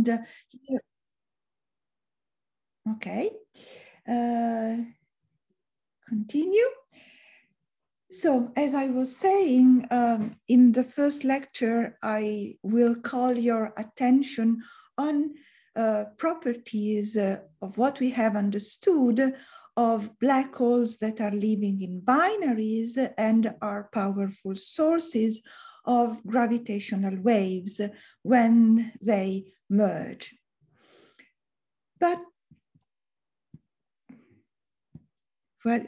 And okay, continue. So as I was saying, in the first lecture, I will call your attention on properties of what we have understood of black holes that are living in binaries and are powerful sources of gravitational waves when they merge. But, well,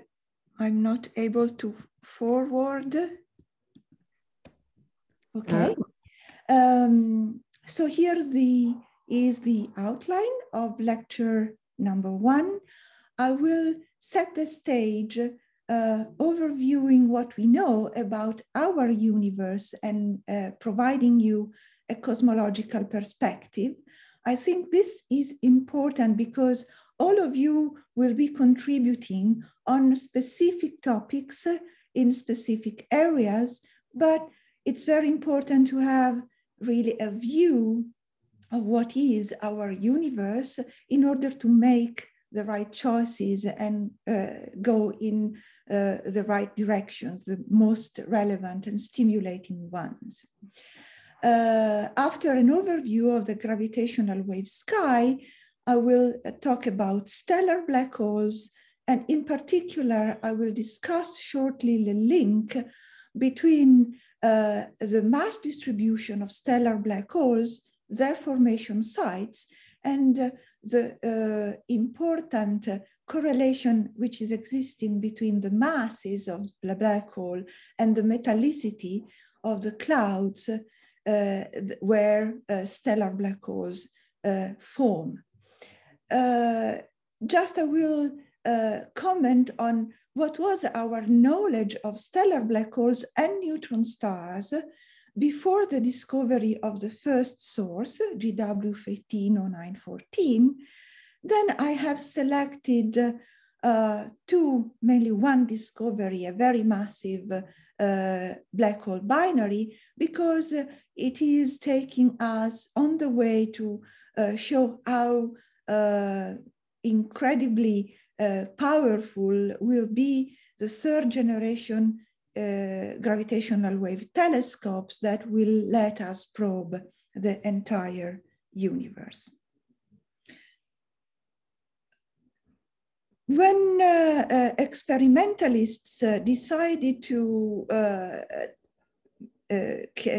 I'm not able to forward. Okay. So here's the outline of lecture number 1. I will set the stage overviewing what we know about our universe and providing you a cosmological perspective. I think this is important because all of you will be contributing on specific topics in specific areas, but it's very important to have really a view of what is our universe in order to make the right choices and go in the right directions, the most relevant and stimulating ones. After an overview of the gravitational wave sky, I will talk about stellar black holes, and in particular, I will discuss shortly the link between the mass distribution of stellar black holes, their formation sites, and the important correlation which is existing between the masses of the black hole and the metallicity of the clouds where stellar black holes form. Just I will comment on what was our knowledge of stellar black holes and neutron stars before the discovery of the first source, GW 150914. Then I have selected mainly one discovery, a very massive black hole binary, because it is taking us on the way to show how incredibly powerful will be the third generation gravitational wave telescopes that will let us probe the entire universe. When experimentalists decided to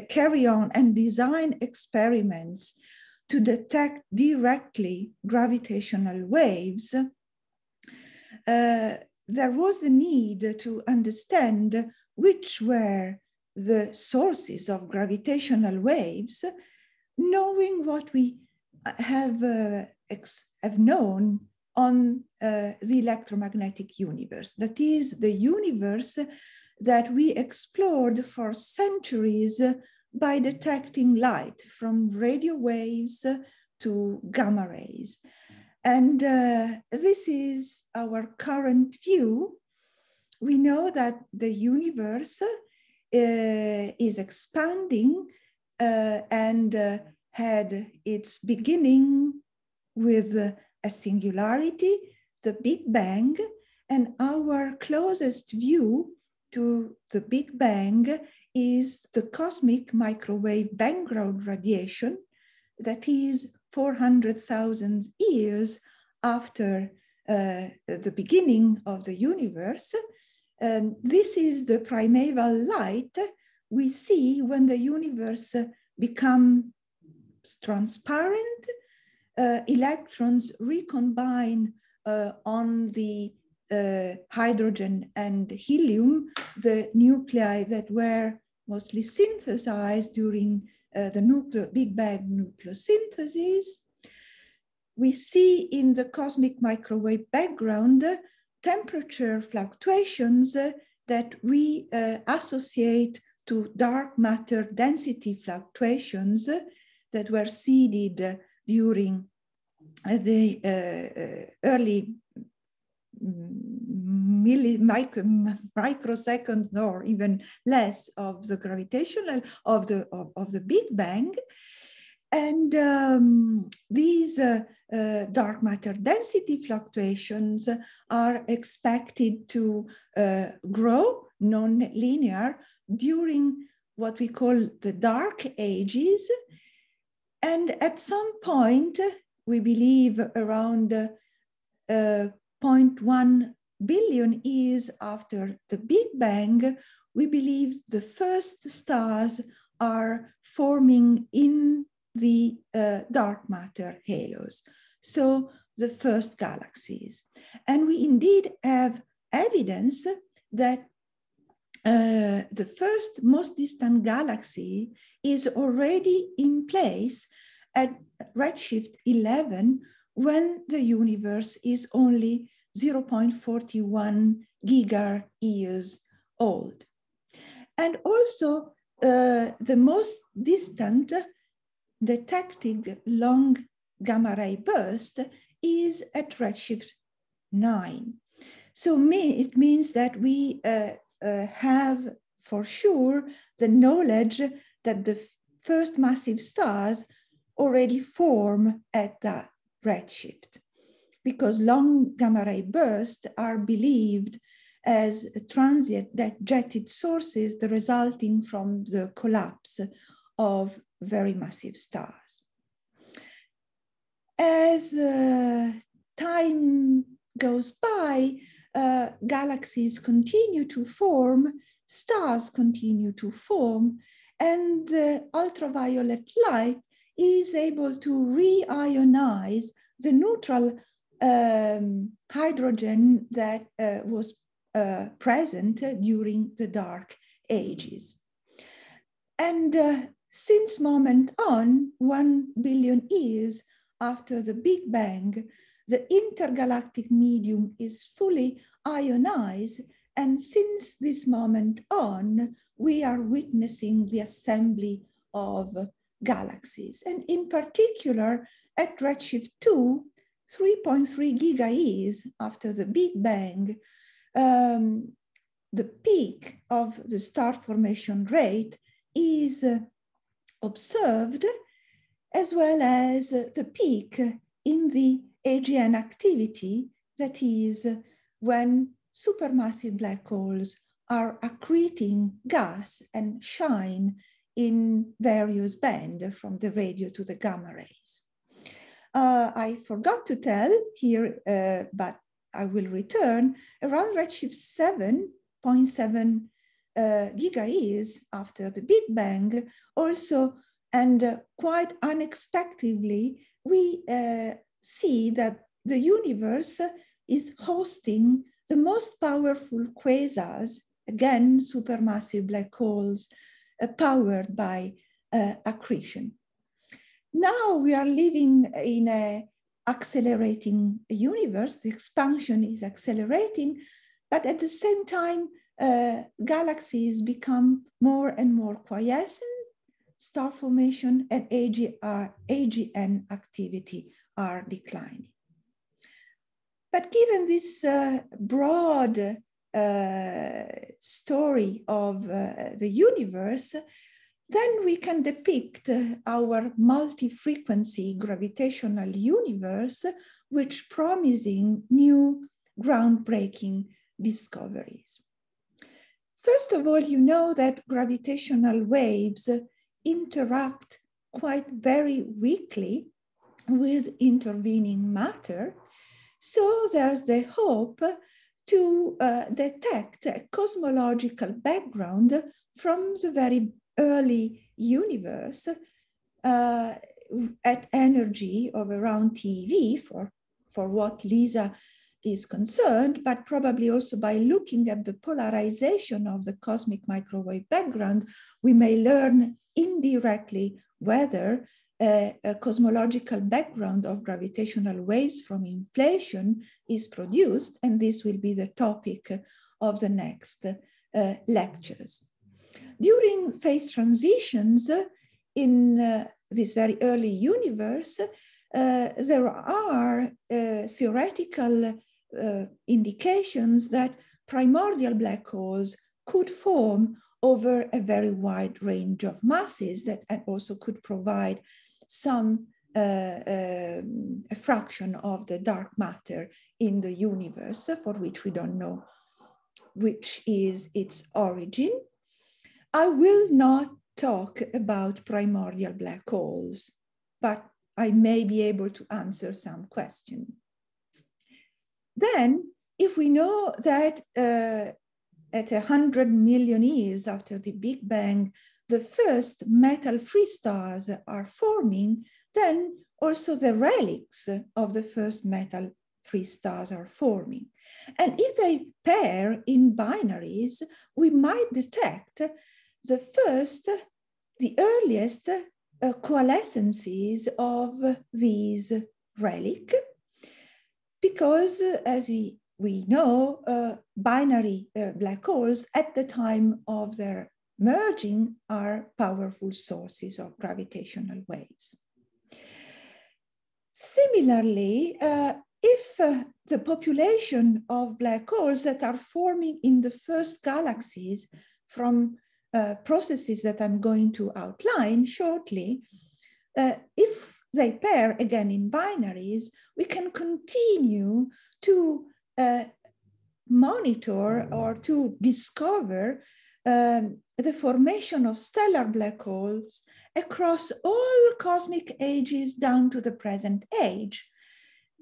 carry on and design experiments to detect directly gravitational waves, there was the need to understand which were the sources of gravitational waves, knowing what we have known on the electromagnetic universe. That is the universe that we explored for centuries by detecting light from radio waves to gamma rays. And this is our current view. We know that the universe is expanding and had its beginning with a singularity, the Big Bang, and our closest view to the Big Bang is the cosmic microwave background radiation that is 400,000 years after the beginning of the universe. This is the primeval light we see when the universe becomes transparent. Electrons recombine on the hydrogen and helium, the nuclei that were mostly synthesized during the Big Bang nucleosynthesis. We see in the cosmic microwave background temperature fluctuations that we associate to dark matter density fluctuations that were seeded during the early microseconds or even less of the gravitational of the Big Bang. And these dark matter density fluctuations are expected to grow non-linear during what we call the dark ages. And at some point, we believe around 0.1 billion years after the Big Bang, we believe the first stars are forming in the dark matter halos. So the first galaxies. And we indeed have evidence that the first most distant galaxy is already in place at redshift 11 when the universe is only 0.41 giga-years old. And also the most distant detected long gamma ray burst is at redshift 9. So it means that we have for sure the knowledge that the first massive stars already form at that redshift, because long gamma ray bursts are believed as transient jetted sources resulting from the collapse of very massive stars. As time goes by, galaxies continue to form, stars continue to form, and the ultraviolet light is able to re-ionize the neutral hydrogen that was present during the dark ages. And since moment on, 1 billion years after the Big Bang, the intergalactic medium is fully ionized, and since this moment on, we are witnessing the assembly of galaxies. And in particular, at redshift 2, 3.3 giga-years after the Big Bang, the peak of the star formation rate is observed, as well as the peak in the AGN activity, that is when supermassive black holes are accreting gas and shine in various bands from the radio to the gamma rays. I forgot to tell here, but I will return, around redshift 7.7 giga-years after the Big Bang, also, and quite unexpectedly, we see that the universe is hosting the most powerful quasars, again, supermassive black holes, powered by accretion. Now we are living in an accelerating universe. The expansion is accelerating, but at the same time, galaxies become more and more quiescent. Star formation and AGN activity are declining. But given this broad story of the universe, then we can depict our multi-frequency gravitational universe, which promising new groundbreaking discoveries. First of all, you know that gravitational waves interact quite very weakly with intervening matter. So there's the hope to detect a cosmological background from the very early universe at energy of around TeV for what LISA is concerned, but probably also by looking at the polarization of the cosmic microwave background, we may learn indirectly whether a cosmological background of gravitational waves from inflation is produced, and this will be the topic of the next lectures. During phase transitions in this very early universe, there are theoretical indications that primordial black holes could form over a very wide range of masses that and also could provide some a fraction of the dark matter in the universe, for which we don't know which is its origin. I will not talk about primordial black holes, but I may be able to answer some questions. Then, if we know that at 100 million years after the Big Bang, the first metal-free stars are forming, then also the relics of the first metal-free stars are forming. And if they pair in binaries, we might detect the earliest coalescences of these relics, because as we know, binary black holes at the time of their merging are powerful sources of gravitational waves. Similarly, if the population of black holes that are forming in the first galaxies from processes that I'm going to outline shortly, if they pair again in binaries, we can continue to monitor or to discover the formation of stellar black holes across all cosmic ages down to the present age,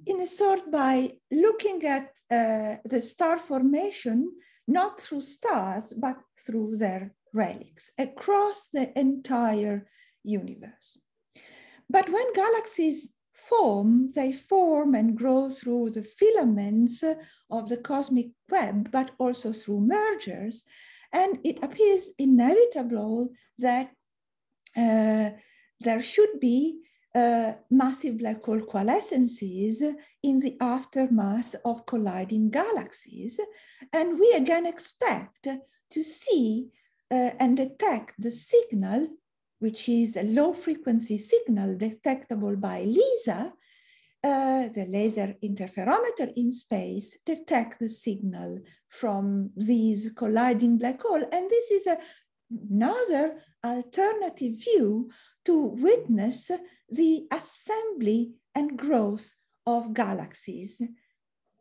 in a sort by looking at the star formation not through stars, but through their relics across the entire universe. But when galaxies form, they form and grow through the filaments of the cosmic web, but also through mergers. And it appears inevitable that there should be massive black hole coalescences in the aftermath of colliding galaxies. And we again expect to see and detect the signal, which is a low frequency signal detectable by LISA, the laser interferometer in space, detect the signal from these colliding black holes. And this is another alternative view to witness the assembly and growth of galaxies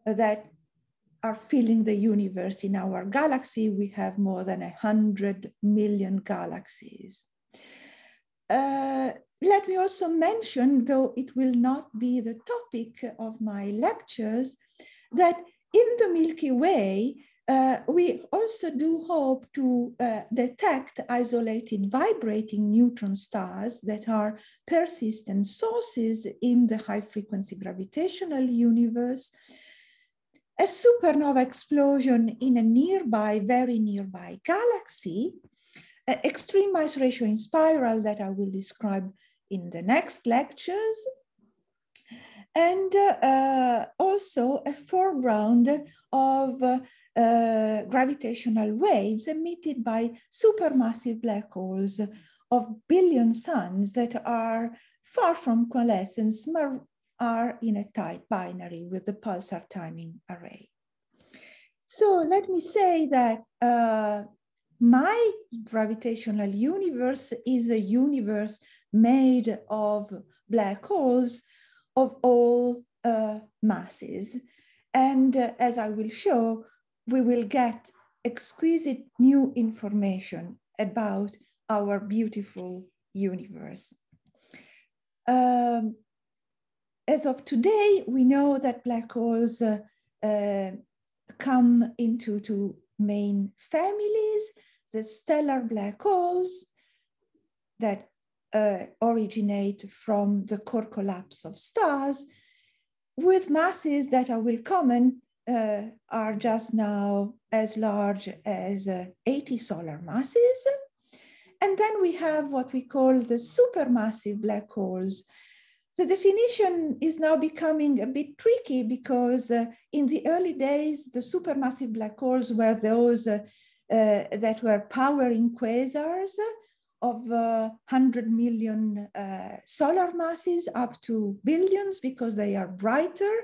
that are filling the universe. In our galaxy, we have more than 100 million galaxies. Let me also mention, though it will not be the topic of my lectures, that in the Milky Way, we also do hope to detect isolated vibrating neutron stars that are persistent sources in the high-frequency gravitational universe, a supernova explosion in a very nearby galaxy, extreme mass ratio in spiral that I will describe in the next lectures, and also a foreground of gravitational waves emitted by supermassive black holes of billion suns that are far from coalescence, but are in a tight binary with the pulsar timing array. So let me say that my gravitational universe is a universe made of black holes of all masses. And as I will show, we will get exquisite new information about our beautiful universe. As of today, we know that black holes come into two main families: the stellar black holes that originate from the core collapse of stars, with masses that I will comment are just now as large as 80 solar masses. And then we have what we call the supermassive black holes. The definition is now becoming a bit tricky because in the early days, the supermassive black holes were those that were powering quasars of 100 million solar masses up to billions, because they are brighter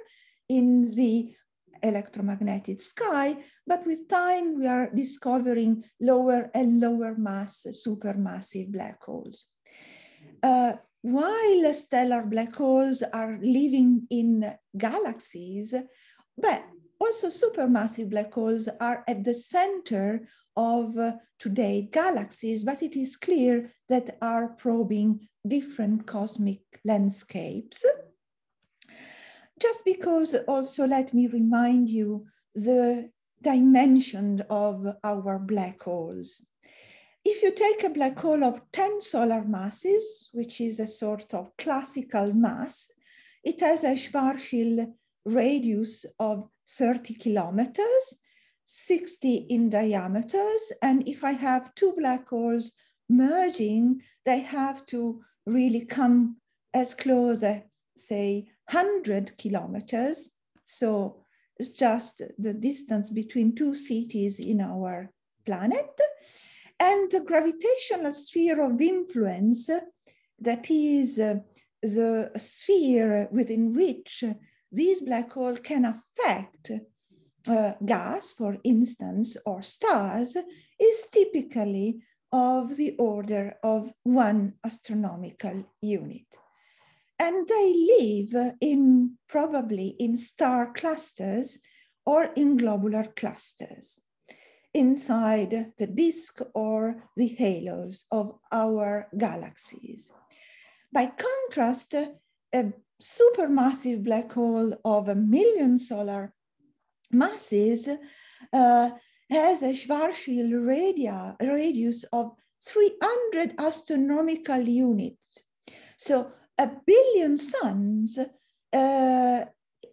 in the electromagnetic sky. But with time, we are discovering lower and lower mass supermassive black holes. while stellar black holes are living in galaxies, but also supermassive black holes are at the center of today galaxies, but it is clear that are probing different cosmic landscapes. Just because also let me remind you the dimension of our black holes. If you take a black hole of 10 solar masses, which is a sort of classical mass, it has a Schwarzschild radius of 30 kilometers, 60 in diameters. And if I have two black holes merging, they have to really come as close as, say, 100 kilometers. So it's just the distance between two cities in our planet. And the gravitational sphere of influence, that is the sphere within which these black holes can affect gas, for instance, or stars, is typically of the order of 1 astronomical unit. And they live probably in star clusters or in globular clusters inside the disk or the halos of our galaxies. By contrast, a supermassive black hole of 1 million solar masses has a Schwarzschild radius of 300 astronomical units. So 1 billion suns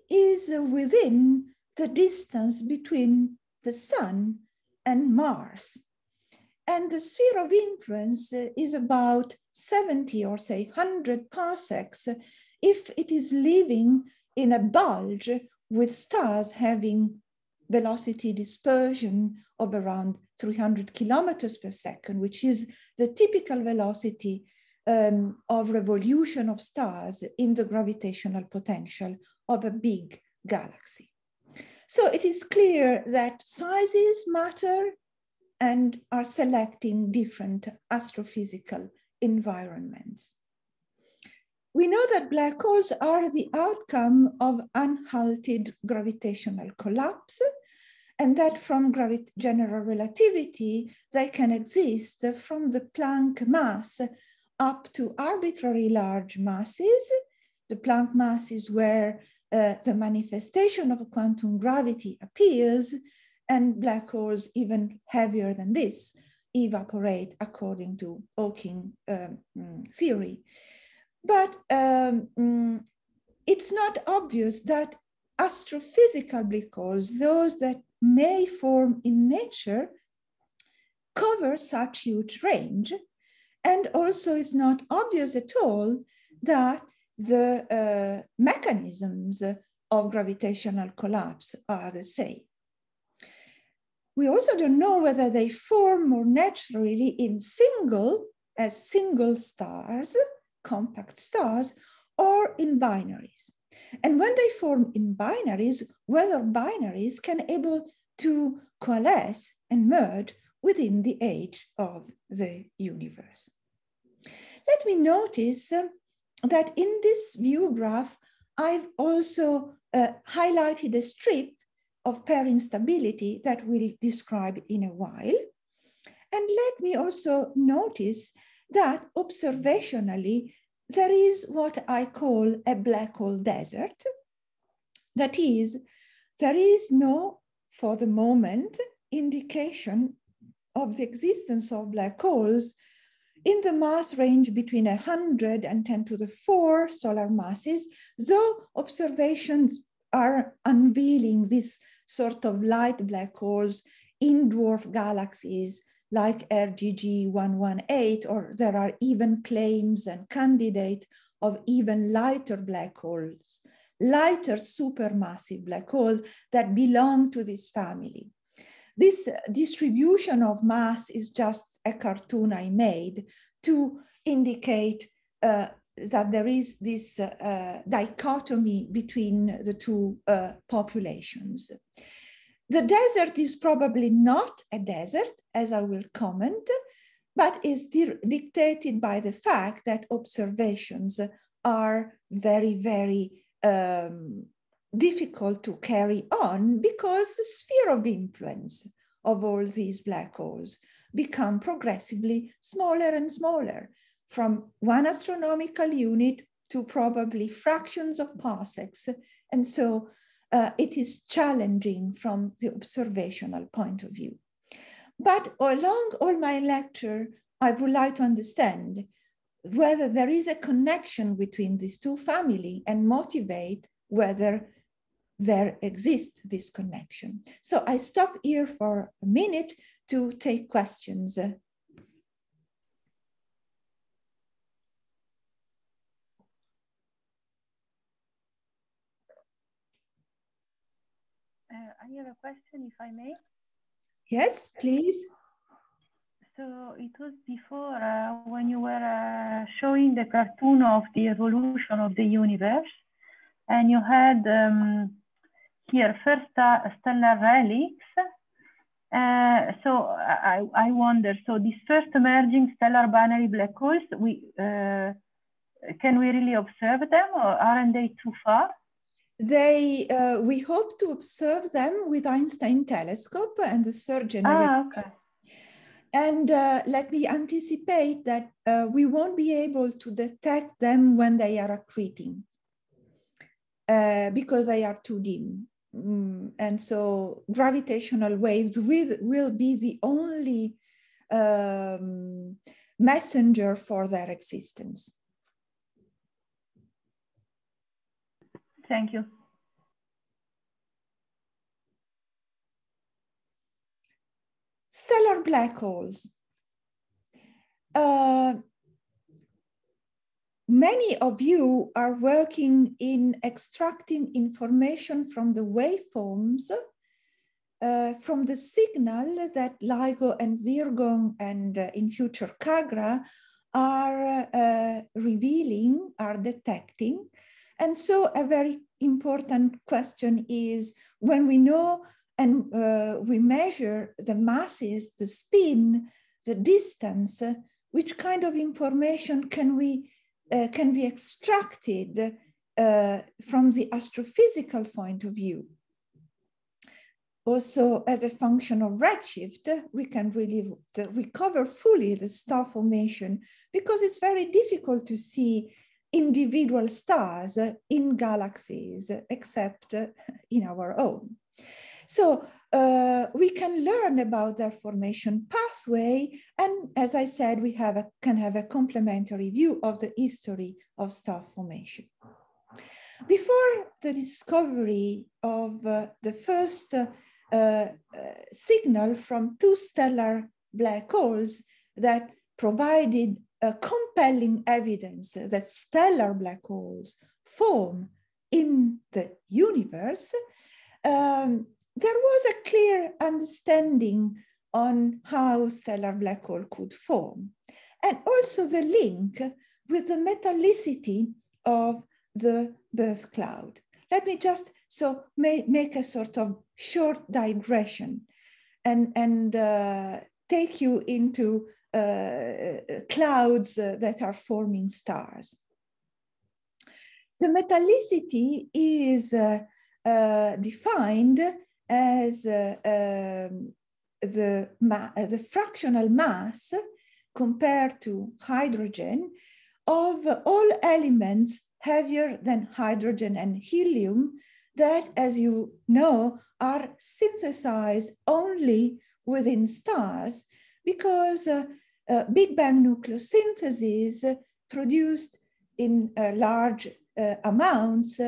is within the distance between the sun and Mars. And the sphere of influence is about 70 or say 100 parsecs if it is living in a bulge with stars having velocity dispersion of around 300 kilometers per second, which is the typical velocity of revolution of stars in the gravitational potential of a big galaxy. So it is clear that sizes matter and are selecting different astrophysical environments. We know that black holes are the outcome of unhalted gravitational collapse, and that from general relativity, they can exist from the Planck mass up to arbitrary large masses. The Planck mass is where the manifestation of quantum gravity appears, and black holes even heavier than this evaporate according to Hawking theory. But it's not obvious that astrophysical black holes, those that may form in nature, cover such huge range. And also it's not obvious at all that the mechanisms of gravitational collapse are the same. We also don't know whether they form more naturally in single stars, compact stars, or in binaries. And when they form in binaries, whether binaries can able to coalesce and merge within the age of the universe. Let me notice that in this view graph, I've also highlighted a strip of pair instability that we'll describe in a while. And let me also notice that observationally, there is what I call a black hole desert. That is, there is no, for the moment, indication of the existence of black holes in the mass range between 100 and 10 to the 4 solar masses, though observations are unveiling this sort of light black holes in dwarf galaxies like RGG 118, or there are even claims and candidates of even lighter black holes, lighter supermassive black holes that belong to this family. This distribution of mass is just a cartoon I made to indicate that there is this dichotomy between the two populations. The desert is probably not a desert, as I will comment, but is dictated by the fact that observations are very, very difficult to carry on because the sphere of influence of all these black holes become progressively smaller and smaller, from one astronomical unit to probably fractions of parsecs. And so it is challenging from the observational point of view. But along all my lecture, I would like to understand whether there is a connection between these two families and motivate whether there exists this connection. So I stop here for a minute to take questions. I have a question, if I may. Yes, please. So it was before when you were showing the cartoon of the evolution of the universe, and you had here first stellar relics. So I wonder, so these first emerging stellar binary black holes, can we really observe them, or aren't they too far? We hope to observe them with Einstein telescope and the third generation. Ah, okay. And let me anticipate that we won't be able to detect them when they are accreting because they are too dim. And so gravitational waves will be the only messenger for their existence. Thank you. Stellar black holes. Many of you are working in extracting information from the waveforms, from the signal that LIGO and Virgo and in future CAGRA are revealing, are detecting. And so a very important question is, when we know and we measure the masses, the spin, the distance, which kind of information can be extracted from the astrophysical point of view? Also, as a function of redshift, we can really recover fully the star formation, because it's very difficult to see individual stars in galaxies, except in our own. So we can learn about their formation pathway, and as I said, we can have a complementary view of the history of star formation. Before the discovery of the first signal from two stellar black holes that provided compelling evidence that stellar black holes form in the universe, there was a clear understanding on how stellar black hole could form, and also the link with the metallicity of the birth cloud. Let me just make a sort of short digression and take you into clouds that are forming stars. The metallicity is defined as the fractional mass compared to hydrogen of all elements heavier than hydrogen and helium that, as you know, are synthesized only within stars, because Big Bang nucleosynthesis produced in large amounts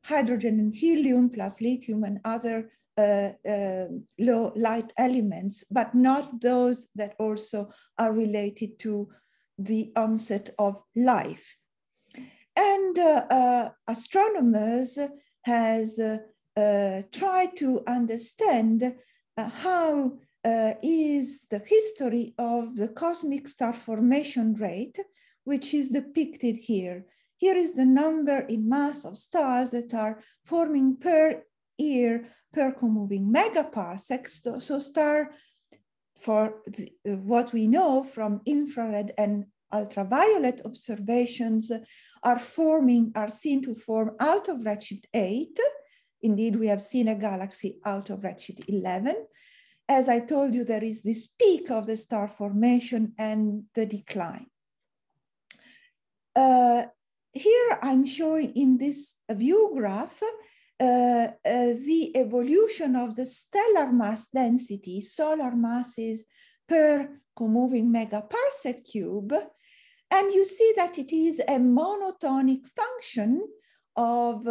hydrogen and helium plus lithium and other low light elements, but not those that also are related to the onset of life. And astronomers has tried to understand how is the history of the cosmic star formation rate, which is depicted here. Here is the number in mass of stars that are forming per year per co-moving megaparsecs. So star for what we know from infrared and ultraviolet observations, are seen to form out of redshift 8. Indeed, we have seen a galaxy out of redshift 11. As I told you, there is this peak of the star formation and the decline. Here I'm showing in this view graph the evolution of the stellar mass density, solar masses per co-moving megaparsec cube. And you see that it is a monotonic function of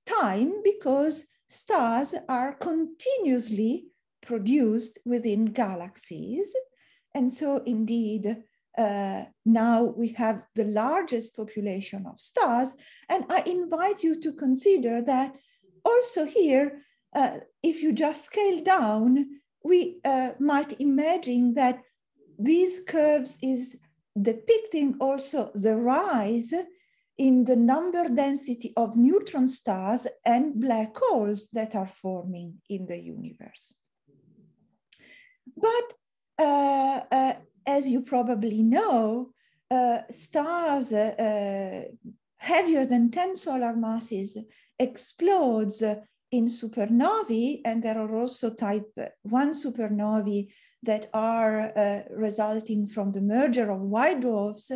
time, because stars are continuously produced within galaxies. And so indeed, now we have the largest population of stars. And I invite you to consider that also here, if you just scale down, we might imagine that these curves is depicting also the rise in the number density of neutron stars and black holes that are forming in the universe. But as you probably know, stars heavier than 10 solar masses explodes in supernovae, and there are also type 1 supernovae that are resulting from the merger of white dwarfs.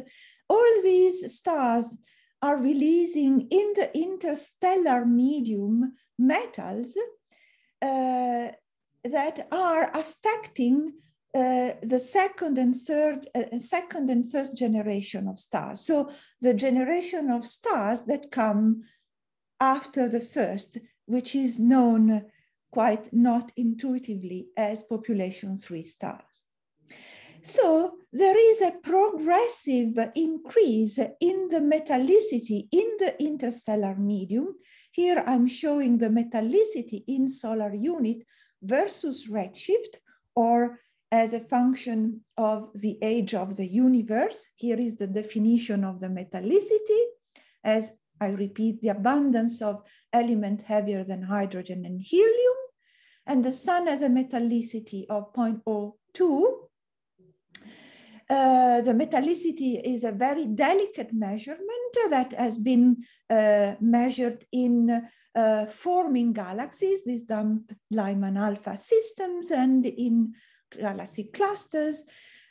All these stars are releasing in the interstellar medium metals that are affecting the second and first generation of stars. So the generation of stars that come after the first, which is known quite not intuitively as population 3 stars. So there is a progressive increase in the metallicity in the interstellar medium. Here I'm showing the metallicity in solar unit versus redshift, or as a function of the age of the universe. Here is the definition of the metallicity, as I repeat, the abundance of element heavier than hydrogen and helium. And the sun has a metallicity of 0.02. The metallicity is a very delicate measurement that has been measured in forming galaxies, these dump Lyman alpha systems, and in galaxy clusters.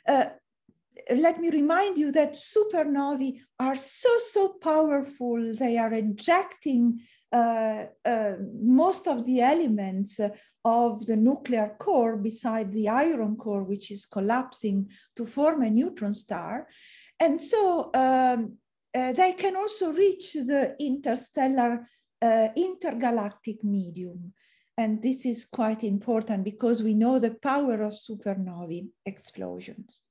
Let me remind you that supernovae are so powerful. They are ejecting most of the elements of the nuclear core beside the iron core, which is collapsing to form a neutron star. And so they can also reach the interstellar intergalactic medium. And this is quite important because we know the power of supernovae explosions.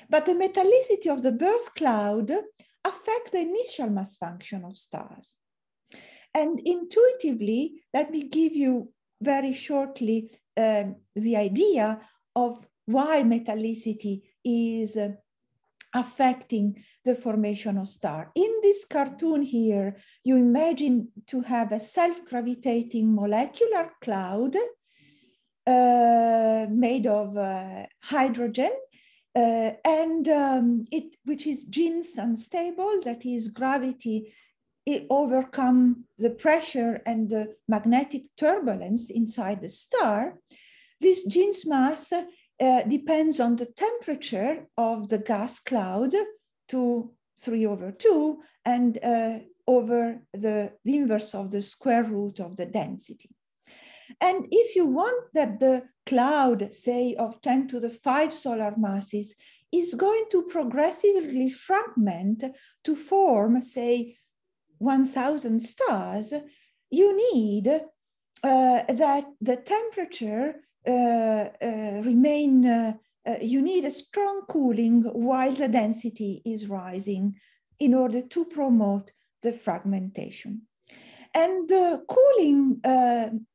But the metallicity of the birth cloud affects the initial mass function of stars. And intuitively, let me give you very shortly the idea of why metallicity is affecting the formation of star. In this cartoon here, you imagine to have a self-gravitating molecular cloud made of hydrogen, which is Jeans unstable, that is gravity, it overcome the pressure and the magnetic turbulence inside the star. This Jeans mass depends on the temperature of the gas cloud, 3/2, and over the inverse of the square root of the density. And if you want that the cloud, say, of 10⁵ solar masses is going to progressively fragment to form, say, 1,000 stars, you need that the temperature you need a strong cooling while the density is rising in order to promote the fragmentation. And the cooling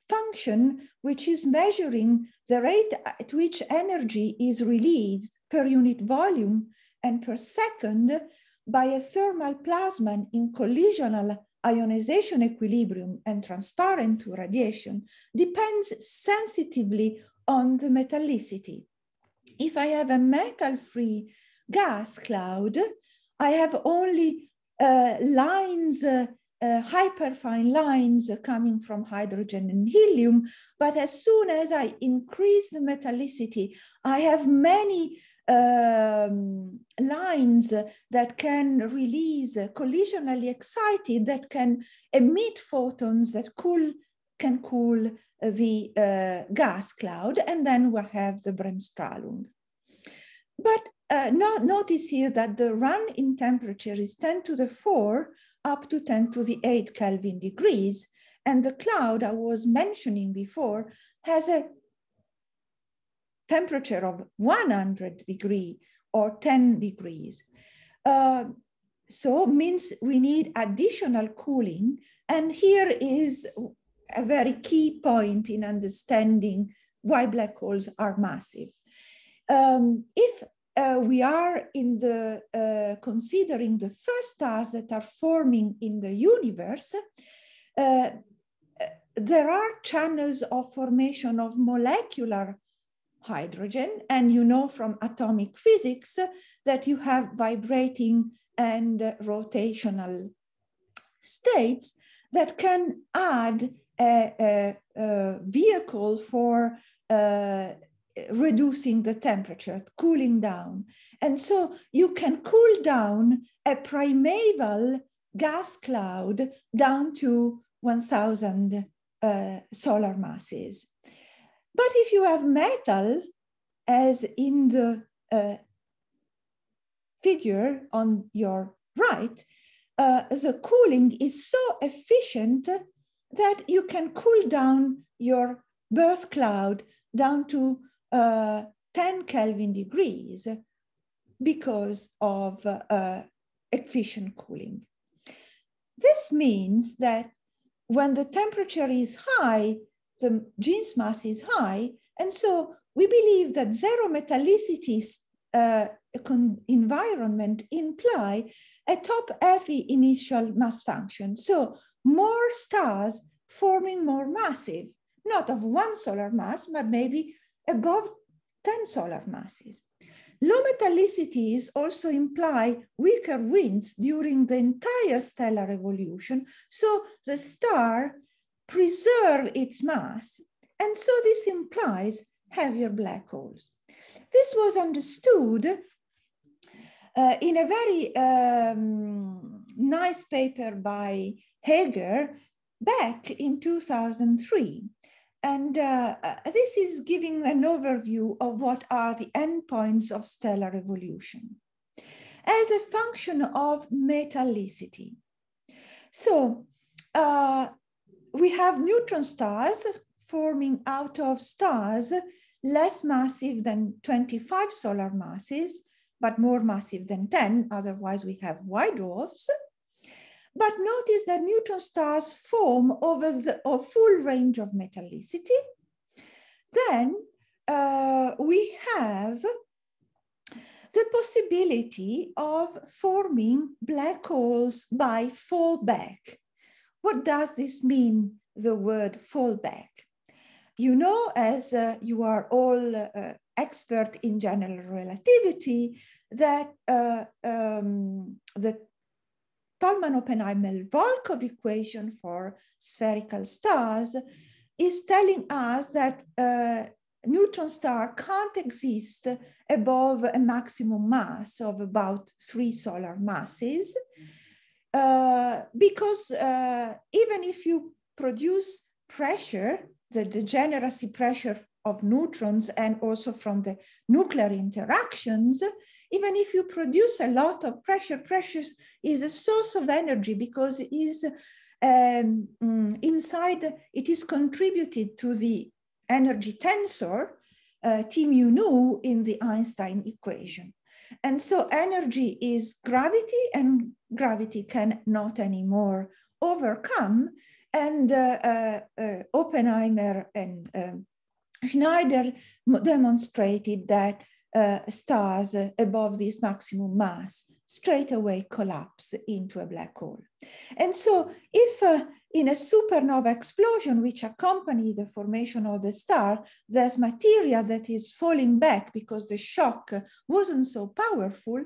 function, which is measuring the rate at which energy is released per unit volume and per second by a thermal plasma in collisional ionization equilibrium and transparent to radiation, depends sensitively on the metallicity. If I have a metal-free gas cloud, I have only lines, hyperfine lines coming from hydrogen and helium, but as soon as I increase the metallicity, I have many lines that can release collisionally excited, that can emit photons that can cool the gas cloud, and then we'll have the Bremsstrahlung. But notice here that the run-in temperature is 10 to the 4 up to 10 to the 8 Kelvin degrees, and the cloud I was mentioning before has a temperature of 100 degrees or 10 degrees. So means we need additional cooling, and here is a very key point in understanding why black holes are massive. If we are in the considering the first stars that are forming in the universe, there are channels of formation of molecular hydrogen, and you know from atomic physics that you have vibrating and rotational states that can add a vehicle for reducing the temperature, cooling down. And so you can cool down a primeval gas cloud down to 1,000 solar masses. But if you have metal, as in the figure on your right, the cooling is so efficient that you can cool down your birth cloud down to 10 Kelvin degrees because of efficient cooling. This means that when the temperature is high, the Jeans mass is high, and so we believe that zero metallicity environment imply a top-heavy initial mass function. So more stars forming more massive, not of 1 solar mass, but maybe above 10 solar masses. Low metallicities also imply weaker winds during the entire stellar evolution, so the star preserves its mass, and so this implies heavier black holes. This was understood in a very nice paper by Hager back in 2003. And this is giving an overview of what are the endpoints of stellar evolution as a function of metallicity. So we have neutron stars forming out of stars less massive than 25 solar masses, but more massive than 10, otherwise we have white dwarfs. But notice that neutron stars form over a full range of metallicity. Then we have the possibility of forming black holes by fallback. What does this mean, the word fallback? You know, as you are all expert in general relativity, that the Tolman-Oppenheimer-Volkoff equation for spherical stars is telling us that neutron star can't exist above a maximum mass of about 3 solar masses, because even if you produce pressure, the degeneracy pressure of neutrons and also from the nuclear interactions, even if you produce a lot of pressure, pressure is a source of energy because it is inside, it is contributed to the energy tensor, T mu nu in the Einstein equation. And so energy is gravity, and gravity can not anymore overcome. And Oppenheimer and Schneider demonstrated that stars above this maximum mass straight away collapse into a black hole. And so if in a supernova explosion which accompanied the formation of the star, there's material that is falling back because the shock wasn't so powerful.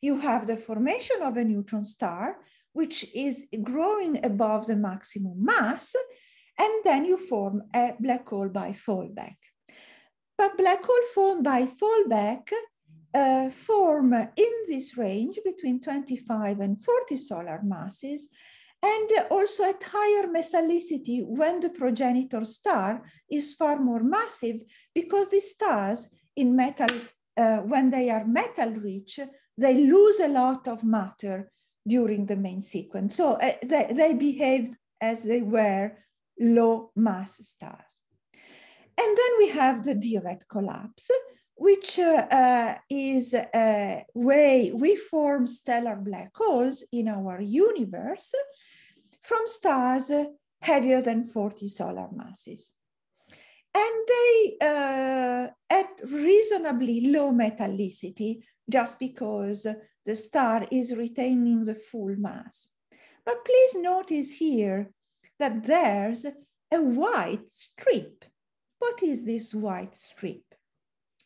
You have the formation of a neutron star, which is growing above the maximum mass, and then you form a black hole by fallback. But black hole formed by fallback form in this range between 25 and 40 solar masses, and also at higher metallicity when the progenitor star is far more massive, because the stars in metal, when they are metal rich, they lose a lot of matter during the main sequence. So they behaved as they were low mass stars. And then we have the direct collapse, which is a way we form stellar black holes in our universe from stars heavier than 40 solar masses. And they at reasonably low metallicity, just because the star is retaining the full mass. But please notice here that there's a white strip. What is this white strip?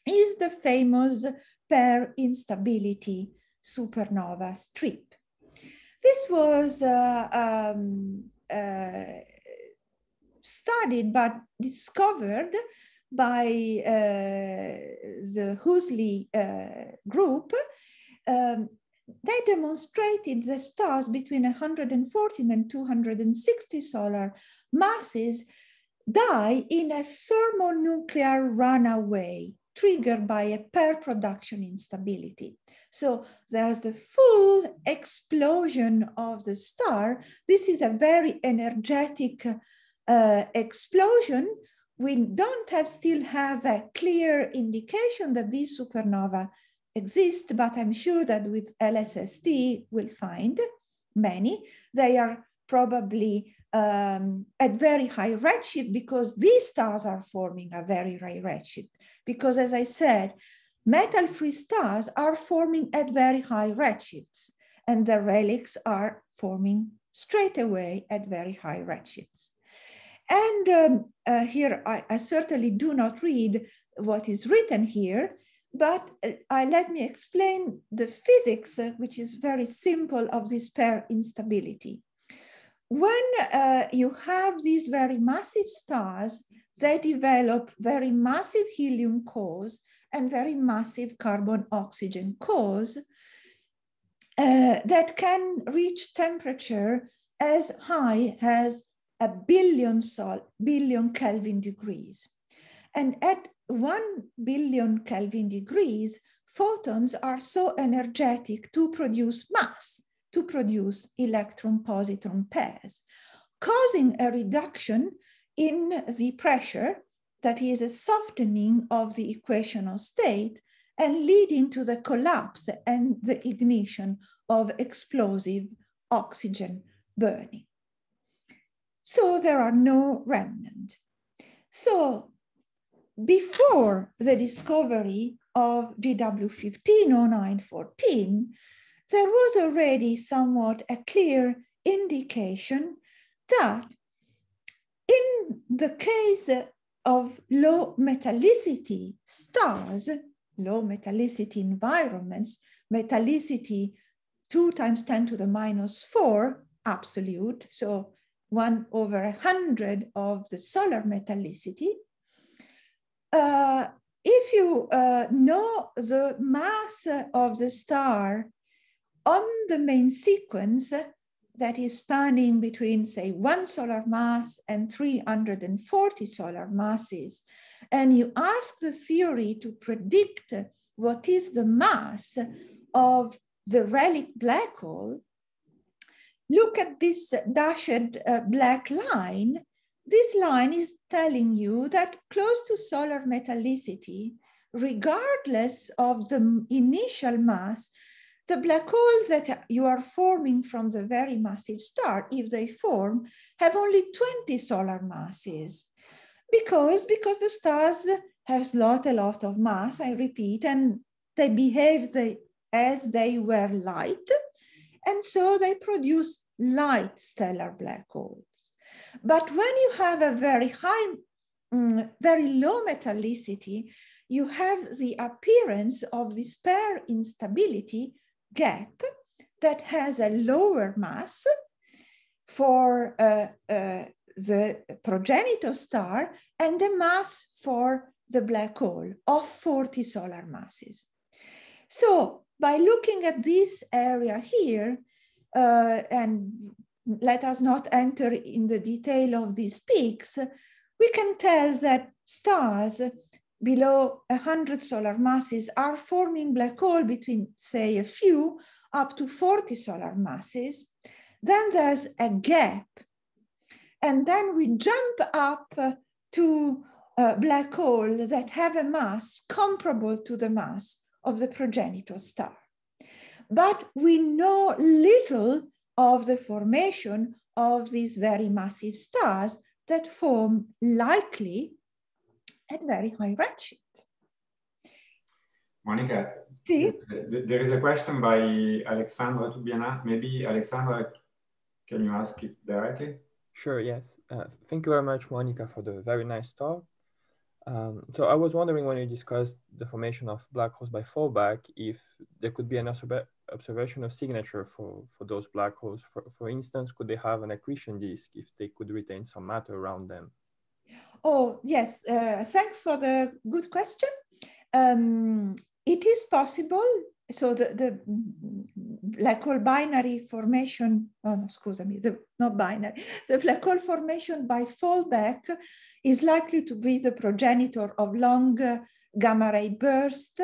Is the famous pair instability supernova strip. This was studied but discovered by the Huxley group. They demonstrated the stars between 140 and 260 solar masses die in a thermonuclear runaway triggered by a pair production instability. So there's the full explosion of the star. This is a very energetic explosion. We don't still have a clear indication that these supernova exist, but I'm sure that with LSST we'll find many. They are probably at very high redshift, because these stars are forming a very high redshift. Because as I said, metal-free stars are forming at very high redshifts, and the relics are forming straight away at very high redshifts. And here I certainly do not read what is written here, but let me explain the physics, which is very simple, of this pair instability. When you have these very massive stars, they develop very massive helium cores and very massive carbon-oxygen cores that can reach temperature as high as 1 billion Kelvin degrees. And at 1 billion Kelvin degrees, photons are so energetic to produce mass, to produce electron-positron pairs, causing a reduction in the pressure, that is a softening of the equational state, and leading to the collapse and the ignition of explosive oxygen burning. So there are no remnants. So before the discovery of GW150914, there was already somewhat a clear indication that in the case of low metallicity stars, low metallicity environments, metallicity 2 × 10⁻⁴ absolute, so 1/100 of the solar metallicity. If you know the mass of the star on the main sequence, that is spanning between, say, 1 solar mass and 340 solar masses, and you ask the theory to predict what is the mass of the relic black hole, look at this dashed black line. This line is telling you that close to solar metallicity, regardless of the initial mass, the black holes that you are forming from the very massive star, if they form, have only 20 solar masses. Because the stars have a lot of mass, I repeat, and they behave as they were light, and so they produce light stellar black holes. But when you have a very high, very low metallicity, you have the appearance of this pair instability gap that has a lower mass for the progenitor star and the mass for the black hole of 40 solar masses. So by looking at this area here, and let us not enter in the detail of these peaks, we can tell that stars below 100 solar masses are forming black hole between, say, a few up to 40 solar masses. Then there's a gap. And then we jump up to a black hole that have a mass comparable to the mass of the progenitor star. But we know little of the formation of these very massive stars that form likely at very high redshift. Monica, See? There is a question by Alexandra Tubiana. Maybe Alexandra, can you ask it directly? Sure, yes. Thank you very much, Monica, for the very nice talk. So I was wondering, when you discussed the formation of black holes by fallback, if there could be an observation of signature for those black holes. For instance, could they have an accretion disk if they could retain some matter around them? Oh, yes. Thanks for the good question. It is possible. So the black hole binary formation, oh no, excuse me, not binary, the black hole formation by fallback is likely to be the progenitor of long gamma ray burst.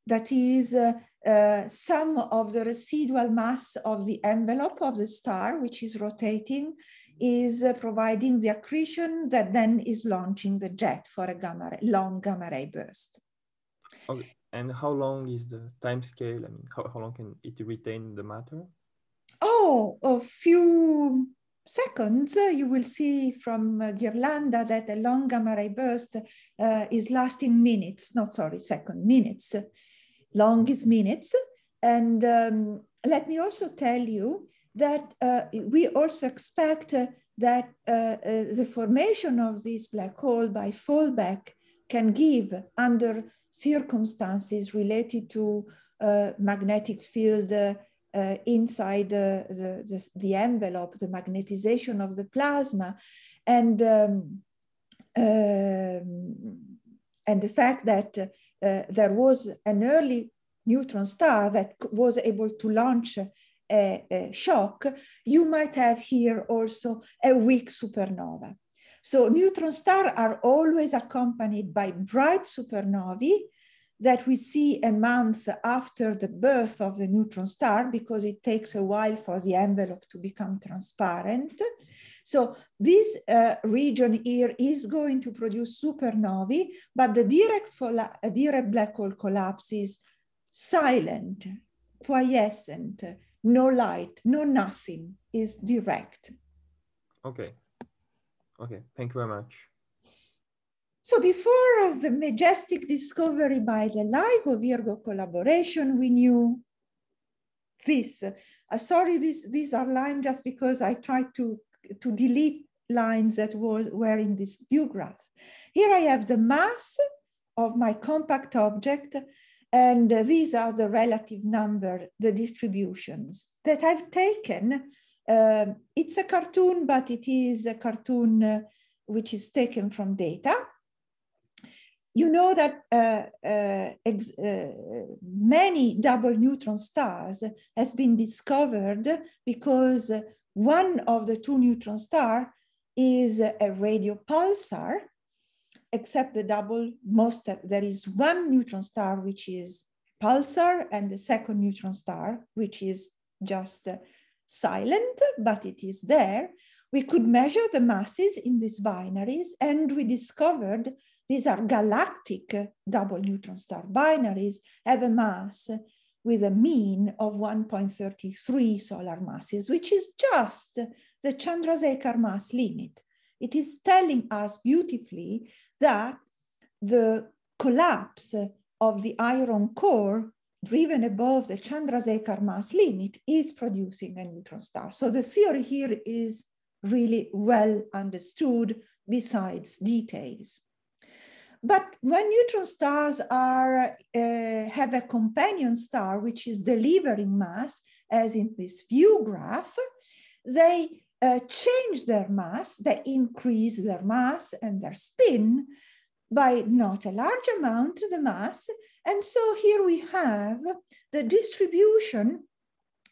That is some of the residual mass of the envelope of the star, which is rotating, is providing the accretion that then is launching the jet for a long gamma ray burst. Okay. And how long is the time scale? I mean, how long can it retain the matter? Oh, a few seconds. You will see from Ghirlanda that a long gamma ray burst is lasting minutes, not sorry, minutes. Long is minutes. And let me also tell you that we also expect that the formation of this black hole by fallback can give, under circumstances related to magnetic field inside the envelope, the magnetization of the plasma, and the fact that there was an early neutron star that was able to launch a shock, you might have here also a weak supernova. So neutron stars are always accompanied by bright supernovae that we see a month after the birth of the neutron star, because it takes a while for the envelope to become transparent. So this region here is going to produce supernovae, but the direct black hole collapse is silent, quiescent, no light, no nothing, is direct. Okay. Okay, thank you very much. So before the majestic discovery by the LIGO-Virgo collaboration, we knew this. Sorry, these are lines just because I tried to delete lines that were in this view graph. Here I have the mass of my compact object, and these are the relative number, the distributions that I've taken. It's a cartoon, but it is a cartoon which is taken from data. You know that many double neutron stars has been discovered because one of the two neutron stars is a radio pulsar, except the double, there is one neutron star which is pulsar, and the second neutron star which is just silent, but it is there. We could measure the masses in these binaries, and we discovered these are galactic double neutron star binaries, have a mass with a mean of 1.33 solar masses, which is just the Chandrasekhar mass limit. It is telling us beautifully that the collapse of the iron core driven above the Chandrasekhar mass limit is producing a neutron star. So the theory here is really well understood besides details. But when neutron stars are, have a companion star which is delivering mass, as in this view graph, they change their mass, they increase their mass and their spin by not a large amount, the mass. And so here we have the distribution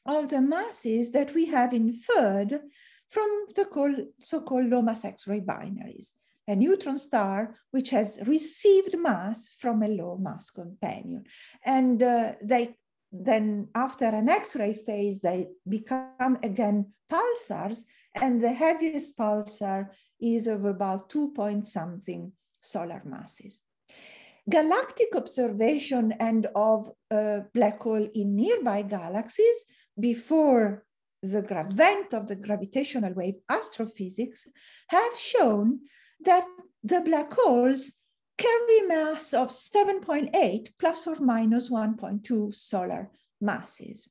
of the masses that we have inferred from the so-called low mass X-ray binaries. A neutron star which has received mass from a low mass companion. And then after an X-ray phase, they become again pulsars, and the heaviest pulsar is of about 2-point-something solar masses. Galactic observation and of black hole in nearby galaxies before the advent of the gravitational wave astrophysics have shown that the black holes carry mass of 7.8 plus or minus 1.2 solar masses.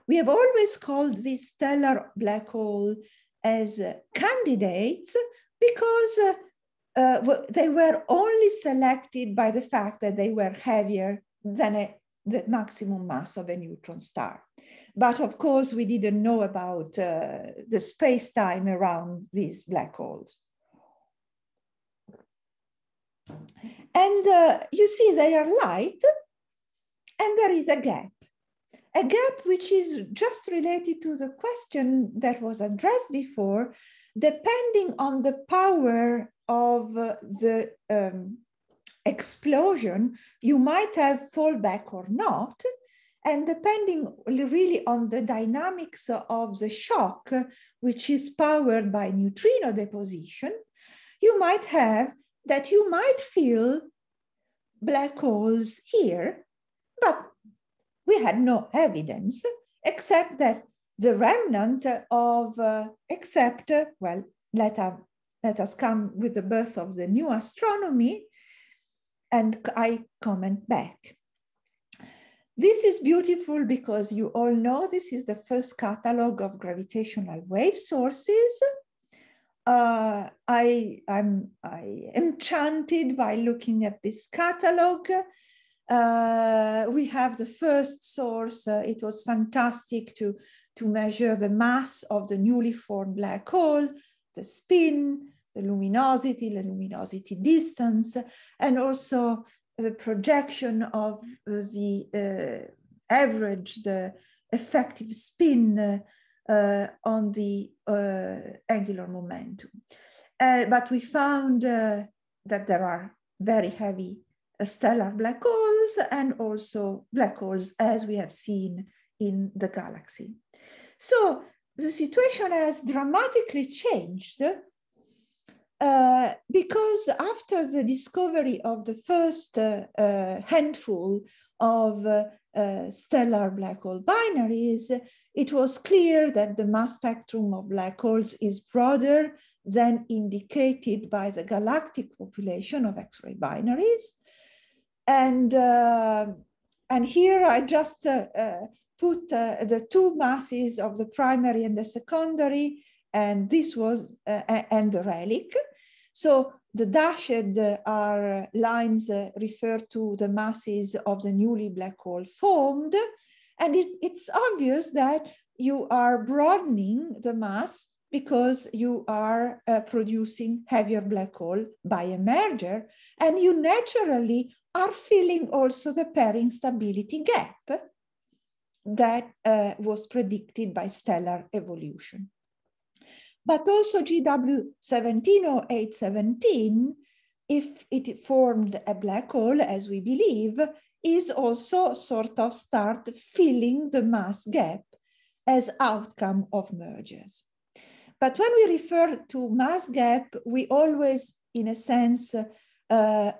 We have always called these stellar black holes as candidates because they were only selected by the fact that they were heavier than the maximum mass of a neutron star. But of course, we didn't know about the space-time around these black holes. And you see they are light, and there is a gap which is just related to the question that was addressed before. Depending on the power of the explosion, you might have fallback or not. And depending really on the dynamics of the shock, which is powered by neutrino deposition, you might have that you might feel black holes here, but we had no evidence except that the remnant of, well, let us come with the birth of the new astronomy, and I comment back. This is beautiful because you all know this is the first catalog of gravitational wave sources. I am enchanted by looking at this catalog. We have the first source. It was fantastic to measure the mass of the newly formed black hole, the spin, the luminosity distance, and also the projection of the average, the effective spin on the angular momentum. But we found that there are very heavy stellar black holes and also black holes as we have seen in the galaxy. So the situation has dramatically changed because after the discovery of the first handful of stellar black hole binaries, it was clear that the mass spectrum of black holes is broader than indicated by the galactic population of X-ray binaries. And here I just put the two masses of the primary and the secondary, and this was, and the relic. So the dashed are lines refer to the masses of the newly black hole formed. And it's obvious that you are broadening the mass because you are producing heavier black hole by a merger, and you naturally are filling also the pairing stability gap that was predicted by stellar evolution. But also GW170817, if it formed a black hole, as we believe, is also sort of start filling the mass gap as outcome of mergers. But when we refer to mass gap, we always, in a sense,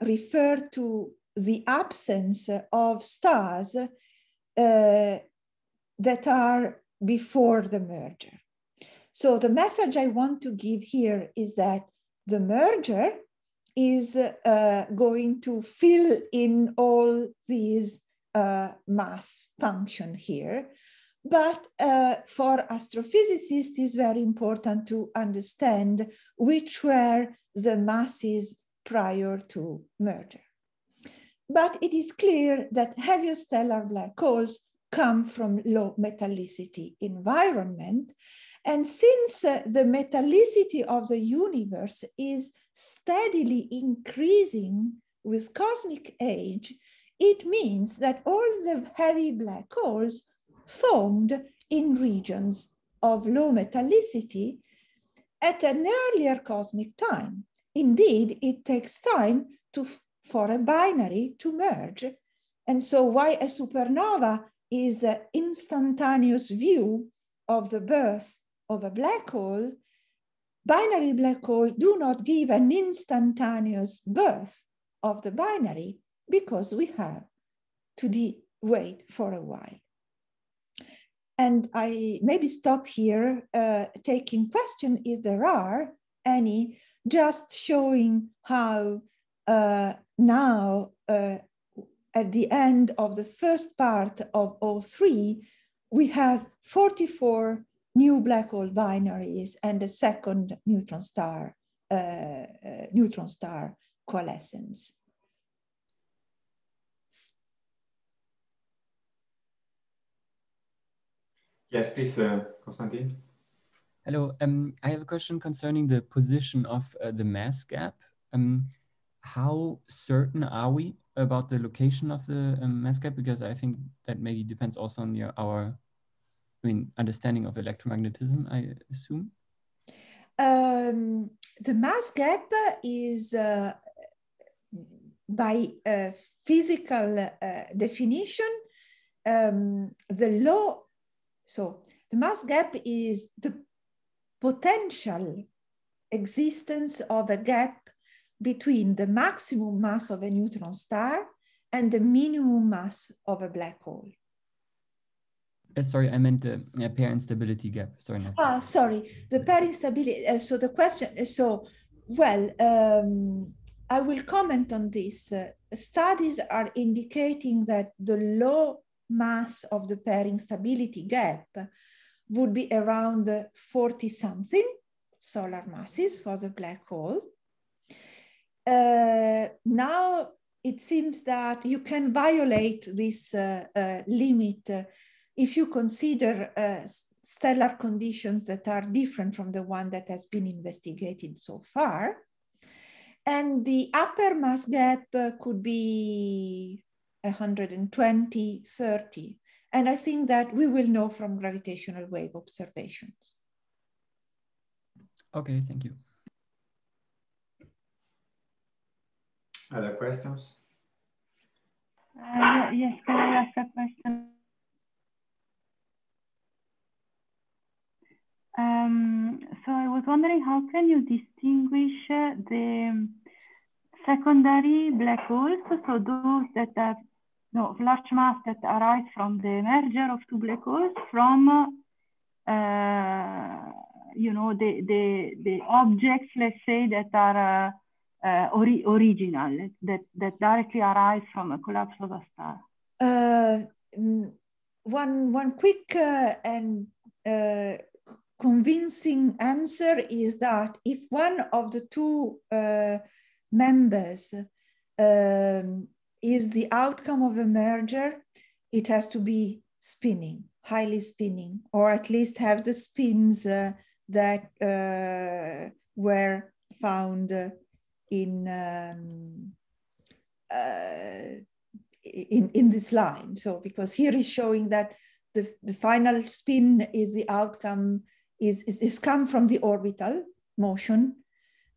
refer to the absence of stars that are before the merger. So the message I want to give here is that the merger is going to fill in all these mass function here, But for astrophysicists, it's very important to understand which were the masses prior to merger. But it is clear that heavier stellar black holes come from low metallicity environment. And since the metallicity of the universe is steadily increasing with cosmic age, it means that all the heavy black holes formed in regions of low metallicity at an earlier cosmic time. Indeed, it takes time for a binary to merge. And so why a supernova is an instantaneous view of the birth of a black hole, binary black holes do not give an instantaneous birth of the binary because we have to wait for a while. And I maybe stop here taking question if there are any, just showing how now at the end of the first part of 03, we have 44 new black hole binaries and a second neutron star coalescence. Yes, please, Konstantin. Hello, I have a question concerning the position of the mass gap. How certain are we about the location of the mass gap? Because I think that maybe depends also on our understanding of electromagnetism, I assume. The mass gap is, by physical definition, so the mass gap is the potential existence of a gap between the maximum mass of a neutron star and the minimum mass of a black hole. Sorry, I meant the pair instability gap. Sorry. Sorry, the pair instability. So the question, well, I will comment on this. Studies are indicating that the low mass of the pair instability gap would be around 40-something solar masses for the black hole. Now it seems that you can violate this limit if you consider stellar conditions that are different from the one that has been investigated so far. And the upper mass gap could be 120, 30. And I think that we will know from gravitational wave observations. Okay, thank you. Other questions? Yes, can I ask a question? So I was wondering, how can you distinguish the secondary black holes, so those that have large mass that arise from the merger of two black holes, from the objects, let's say, that are original, that directly arise from a collapse of a star? One quick and convincing answer is that if one of the two members is the outcome of a merger, it has to be spinning, highly spinning, or at least have the spins that were found in this line. So because here is showing that the final spin is the outcome, is come from the orbital motion.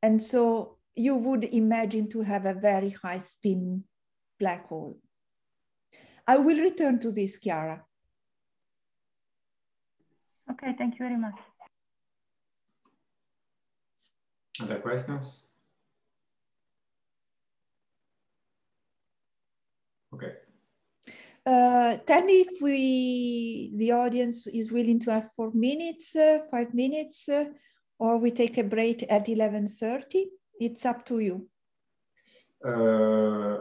And so you would imagine to have a very high spin black hole. I will return to this, Chiara. Okay, thank you very much. Other questions? Okay. Tell me if the audience is willing to have 4 minutes, 5 minutes, or we take a break at 11:30. It's up to you.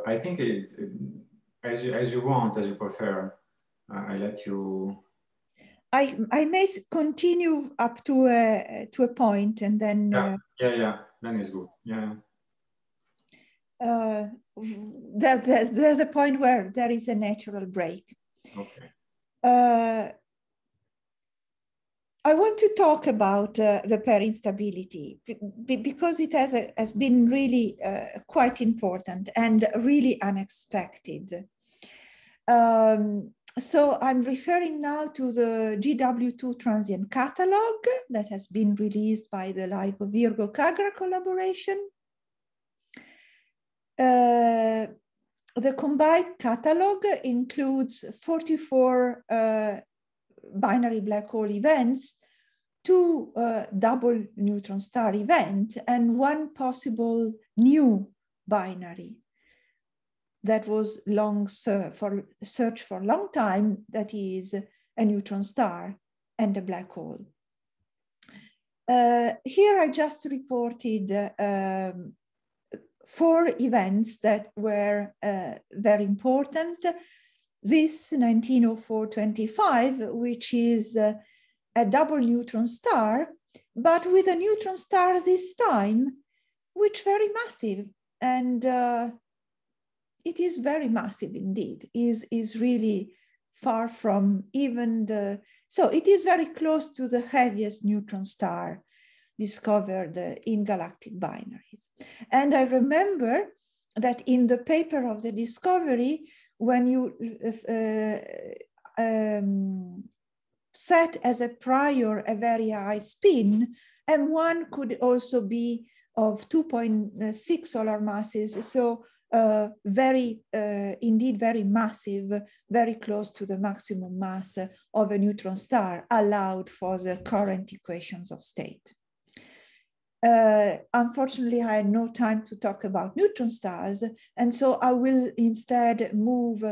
I think it's as you want, as you prefer. I let you. I may continue up to a point, and then then it's good. There's a point where there is a natural break. Okay. I want to talk about the pair instability because it has been really quite important and really unexpected. So I'm referring now to the GW2 transient catalog that has been released by the LIGO-Virgo-Kagra collaboration. The combined catalog includes 44 binary black hole events, 2 double neutron star events, and 1 possible new binary that was searched for a long time, that is a neutron star and a black hole. Here I just reported 4 events that were very important. This 1904-25, which is a double neutron star, but with a neutron star this time, which very massive. And it is very massive indeed, is really far from even so it is very close to the heaviest neutron star discovered in galactic binaries. And I remember that in the paper of the discovery, when you set as a prior a very high spin, M1 could also be of 2.6 solar masses, so indeed very massive, very close to the maximum mass of a neutron star allowed for the current equations of state. Unfortunately, I had no time to talk about neutron stars, and so I will instead move,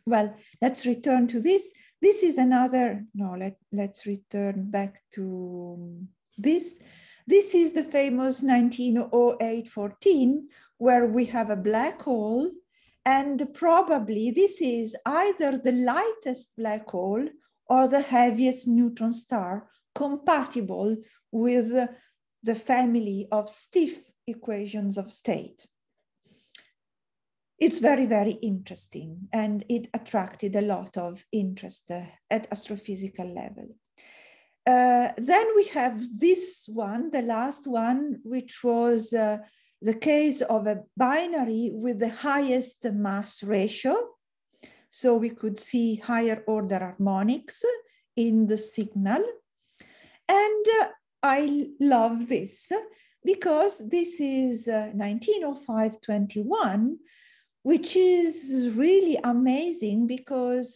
well, let's return to this. This is another, no, let's return back to this. This is the famous 1908-14, where we have a black hole, and probably this is either the lightest black hole or the heaviest neutron star compatible with the family of stiff equations of state. It's very, very interesting, and it attracted a lot of interest at astrophysical level. Then we have this one, the last one, which was the case of a binary with the highest mass ratio. So we could see higher order harmonics in the signal. And I love this because this is 1905-21, which is really amazing because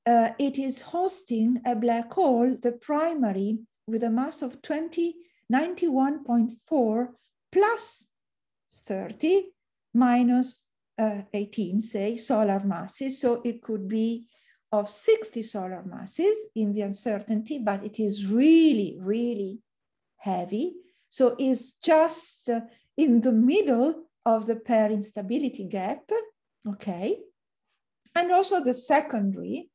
it is hosting a black hole, the primary, with a mass of 91.4 plus 30 minus 18, say, solar masses. So it could be of 60 solar masses in the uncertainty, but it is really, really heavy. So it's just in the middle of the pair instability gap, okay? And also the secondary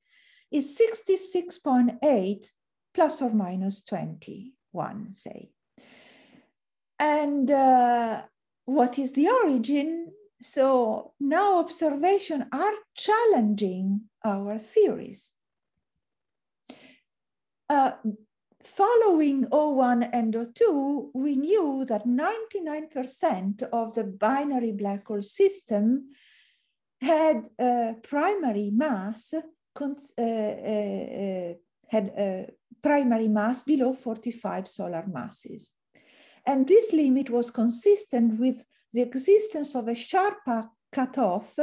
is 66.8 plus or minus 21, say. And what is the origin? So now observations are challenging our theories. Following O1 and O2, we knew that 99% of the binary black hole system had primary mass below 45 solar masses. And this limit was consistent with the existence of a sharp cutoff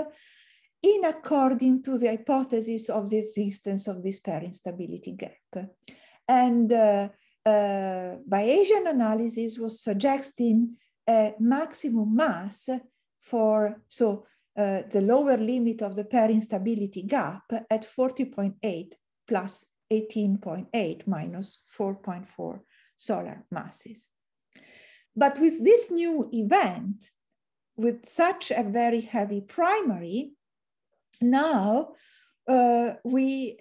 in according to the hypothesis of the existence of this pair instability gap. And Bayesian analysis was suggesting a maximum mass for, the lower limit of the pair instability gap at 40.8 plus 18.8 minus 4.4 solar masses. But with this new event, with such a very heavy primary, now we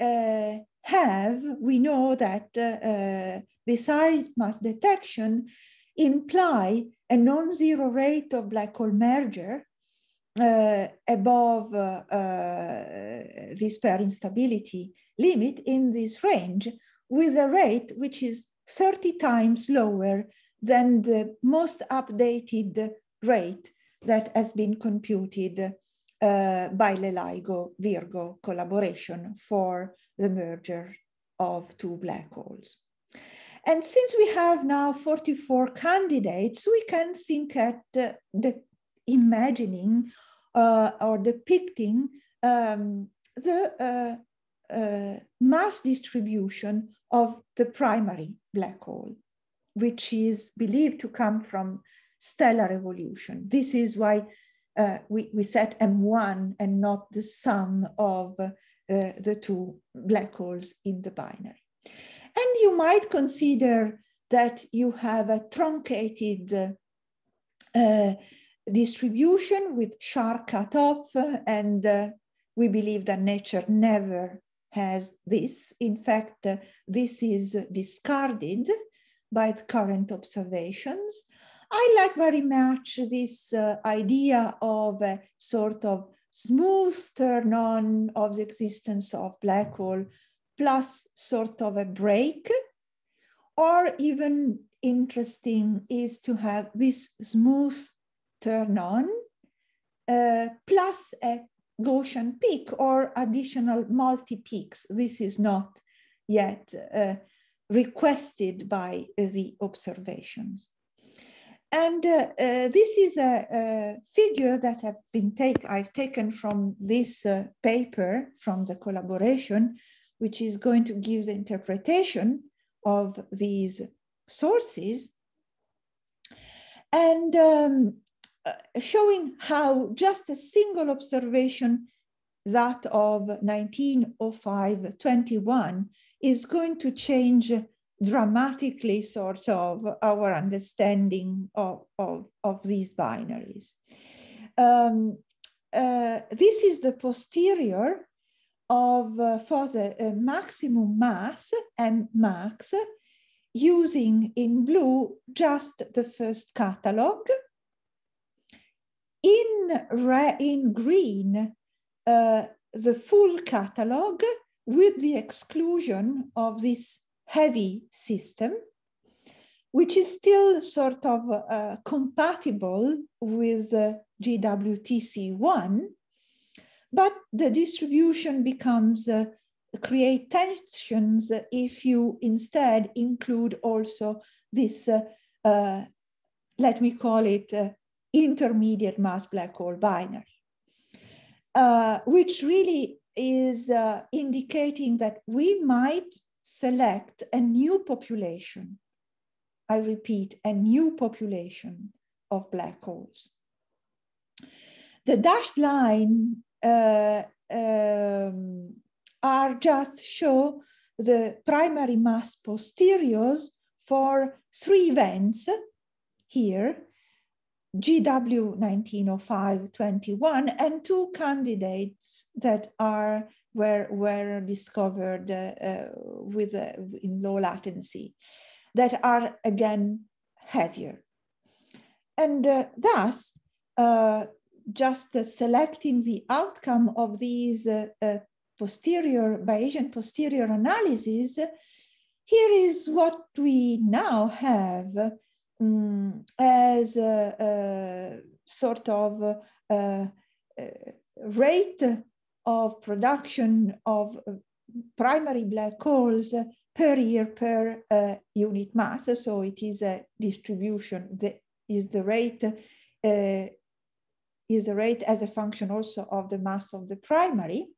we know that the size mass detection imply a non-zero rate of black hole merger above this pair instability limit in this range, with a rate which is 30 times lower than the most updated rate that has been computed by LIGO-Virgo collaboration for the merger of two black holes. And since we have now 44 candidates, we can think at the imagining or depicting the mass distribution of the primary black hole, which is believed to come from stellar evolution. This is why we set M1 and not the sum of the two black holes in the binary. And you might consider that you have a truncated distribution with sharp cutoff, and we believe that nature never has this. In fact, this is discarded by the current observations. I like very much this idea of a sort of smooth turn on of the existence of black hole plus sort of a break, or even interesting is to have this smooth turn on plus a Gaussian peak or additional multi-peaks. This is not yet requested by the observations. And this is a figure that I've taken from this paper from the collaboration, which is going to give the interpretation of these sources, and showing how just a single observation, that of 1905-21, is going to change dramatically sort of our understanding of these binaries. This is the posterior of for the maximum mass and max, using in blue just the first catalog. In green, the full catalog with the exclusion of this heavy system, which is still sort of compatible with GWTC1, but the distribution becomes create tensions if you instead include also this, let me call it intermediate mass black hole binary, which really is indicating that we might select a new population. I repeat, a new population of black holes. The dashed line are just show the primary mass posteriors for 3 events here, GW 1905-21, and 2 candidates that were discovered in low latency, that are again heavier. And thus, just selecting the outcome of these Bayesian posterior analysis, here is what we now have as a sort of rate of production of primary black holes per year per unit mass. So it is a distribution that is the rate as a function also of the mass of the primary.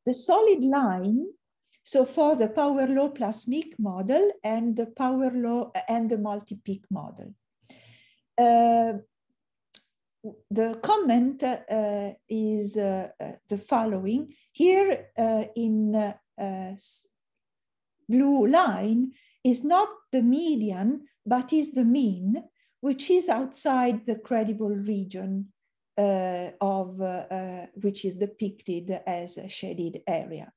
The solid line, so for the power law plus Meek model and the power law and the multi-peak model. The comment is the following. Here in blue line is not the median, but is the mean, which is outside the credible region which is depicted as a shaded area.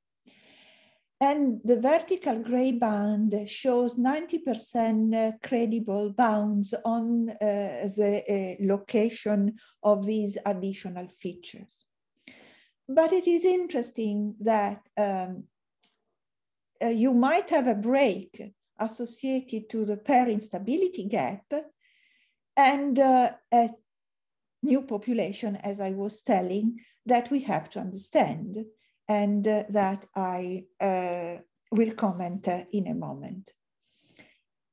And the vertical gray band shows 90% credible bounds on the location of these additional features. But it is interesting that you might have a break associated to the pair instability gap and a new population, as I was telling, that we have to understand and that I will comment in a moment.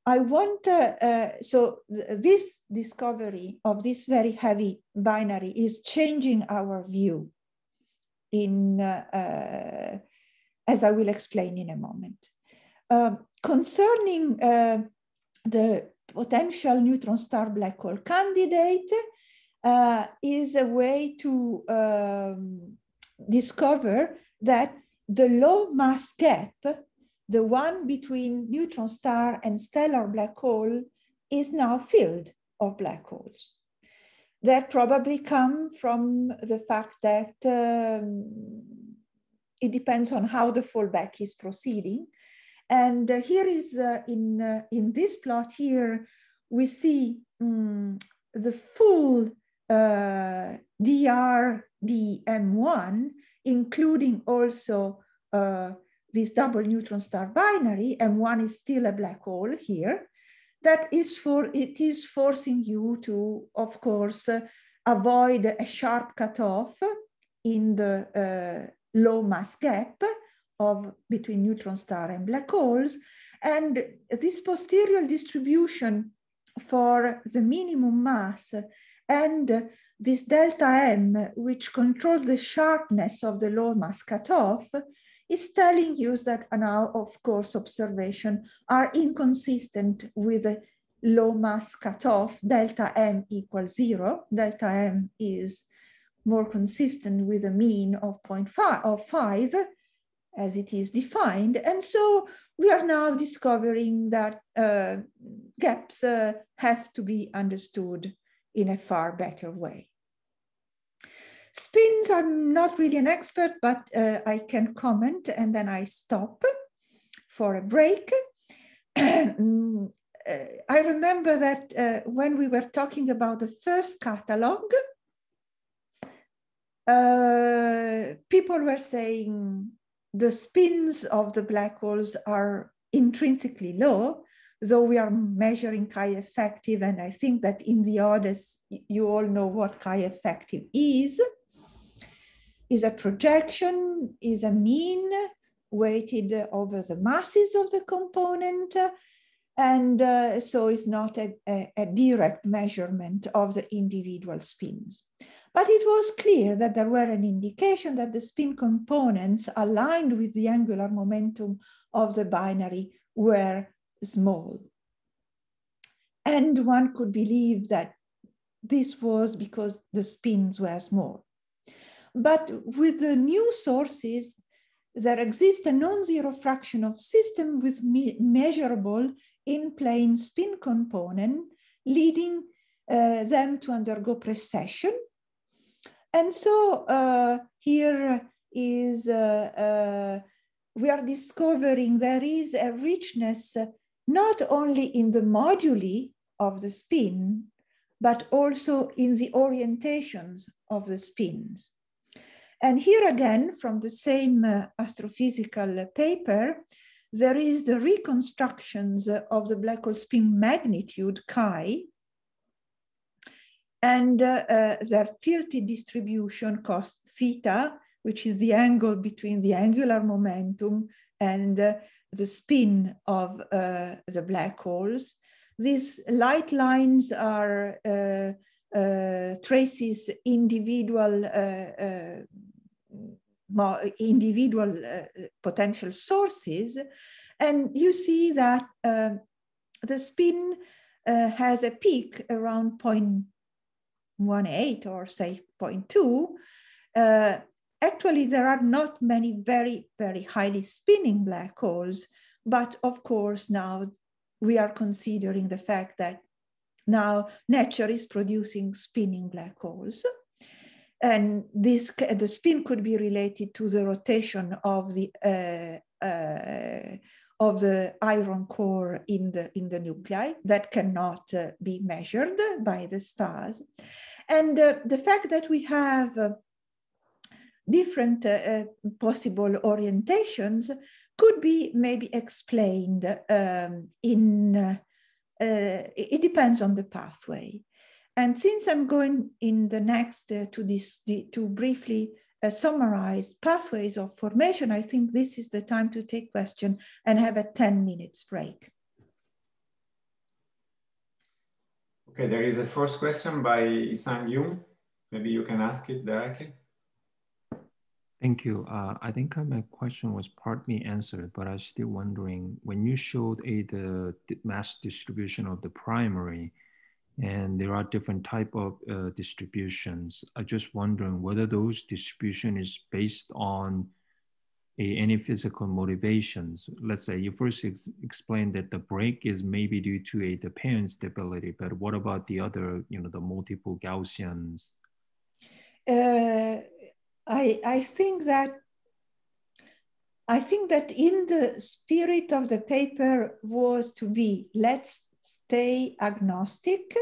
I want, this discovery of this very heavy binary is changing our view in, as I will explain in a moment. Concerning the potential neutron star black hole candidate is a way to discover that the low mass gap, the one between neutron star and stellar black hole, is now filled of black holes. That probably come from the fact that it depends on how the fallback is proceeding. And here is, in this plot here, we see the full DRDM1, including also this double neutron star binary. M1 is still a black hole here. That is it is forcing you to, of course, avoid a sharp cutoff in the low mass gap between neutron star and black holes. And this posterior distribution for the minimum mass and this delta M, which controls the sharpness of the low mass cutoff, is telling you that now, of course, observations are inconsistent with a low mass cutoff, delta M equals 0. Delta M is more consistent with a mean of 0.5 as it is defined. And so we are now discovering that gaps have to be understood in a far better way. Spins, I'm not really an expert, but I can comment and then I stop for a break. I remember that when we were talking about the first catalog, people were saying the spins of the black holes are intrinsically low, though we are measuring chi effective. And I think that in the others, you all know what chi effective is a projection, is a mean weighted over the masses of the component. And so it's not a direct measurement of the individual spins. But it was clear that there were an indication that the spin components aligned with the angular momentum of the binary were small. And one could believe that this was because the spins were small. But with the new sources, there exists a non-zero fraction of system with measurable in-plane spin component, leading them to undergo precession. And so here is, we are discovering there is a richness not only in the moduli of the spin, but also in the orientations of the spins. And here again, from the same astrophysical paper, there is the reconstructions of the black hole spin magnitude chi, and their tilted distribution cos theta, which is the angle between the angular momentum and the spin of the black holes. These light lines are traces individual potential sources, and you see that the spin has a peak around 0.18 or say 0.2. Actually, there are not many very, very highly spinning black holes, but of course now we are considering the fact that now nature is producing spinning black holes. And the spin could be related to the rotation of the iron core in the nuclei that cannot be measured by the stars. And the fact that we have different possible orientations could be maybe explained it depends on the pathway. And since I'm going in the next to briefly summarize pathways of formation, I think this is the time to take question and have a 10 minutes break. Okay, there is a first question by Isang Yung. Maybe you can ask it directly. Thank you. I think my question was partly answered, but I was still wondering, when you showed the mass distribution of the primary, and there are different type of distributions, I'm just wondering whether those distribution is based on any physical motivations. Let's say you first explained that the break is maybe due to the pair instability, but what about the other, the multiple Gaussians? I think that in the spirit of the paper was to be, let's stay agnostic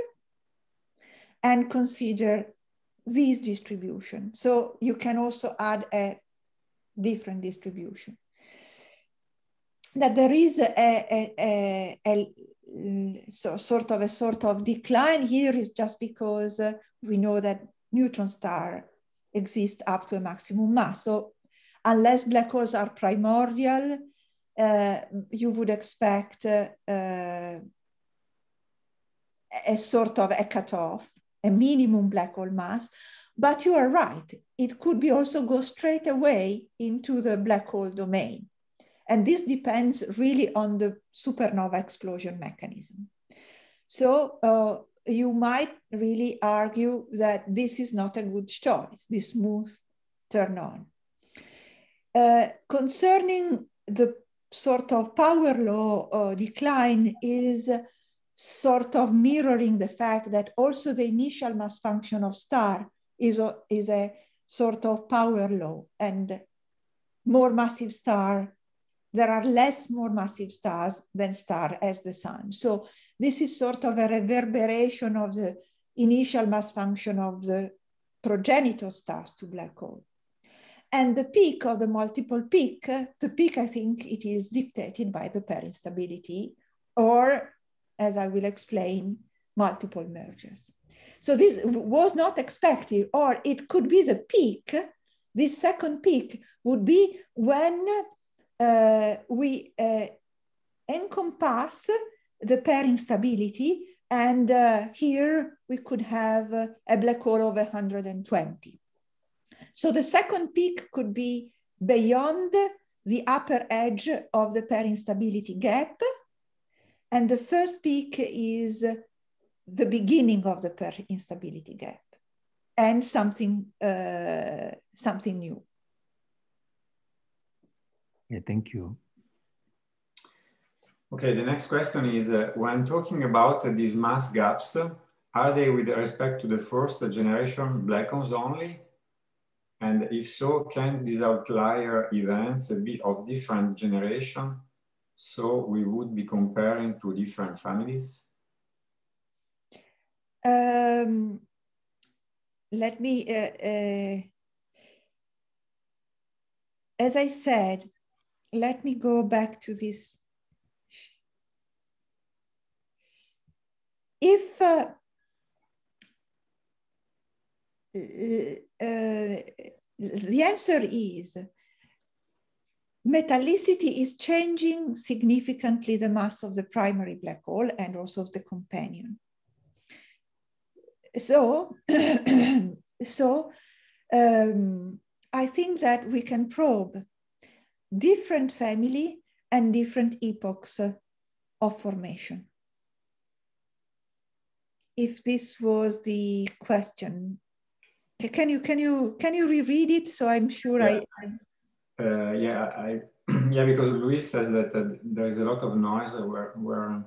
and consider these distribution. So you can also add a different distribution. That there is a sort of decline here is just because we know that neutron star exist up to a maximum mass. So unless black holes are primordial, you would expect a sort of a cutoff, a minimum black hole mass. But you are right, it could be also go straight away into the black hole domain. And this depends really on the supernova explosion mechanism. So you might really argue that this is not a good choice, this smooth turn on. Concerning the sort of power law decline is sort of mirroring the fact that also the initial mass function of star is a sort of power law, and more massive star, there are more massive stars than star as the sun. So this is sort of a reverberation of the initial mass function of the progenitor stars to black hole. And the peak of the multiple peak, the peak, I think it is dictated by the pair instability, or as I will explain, multiple mergers. So this was not expected, or it could be the peak. This second peak would be when we encompass the pair instability, and here we could have a black hole of 120. So the second peak could be beyond the upper edge of the pair instability gap, and the first peak is the beginning of the pair instability gap, and something new. Yeah, thank you. Okay, the next question is, when talking about these mass gaps, are they with respect to the first generation black holes only? And if so, can these outlier events be of different generation? So we would be comparing two different families? Let me, as I said, let me go back to this. If the answer is metallicity is changing significantly the mass of the primary black hole and also of the companion. So, I think that we can probe different family and different epochs of formation. If this was the question, can you reread it? So I'm sure yeah. Yeah, because Luis says that there is a lot of noise where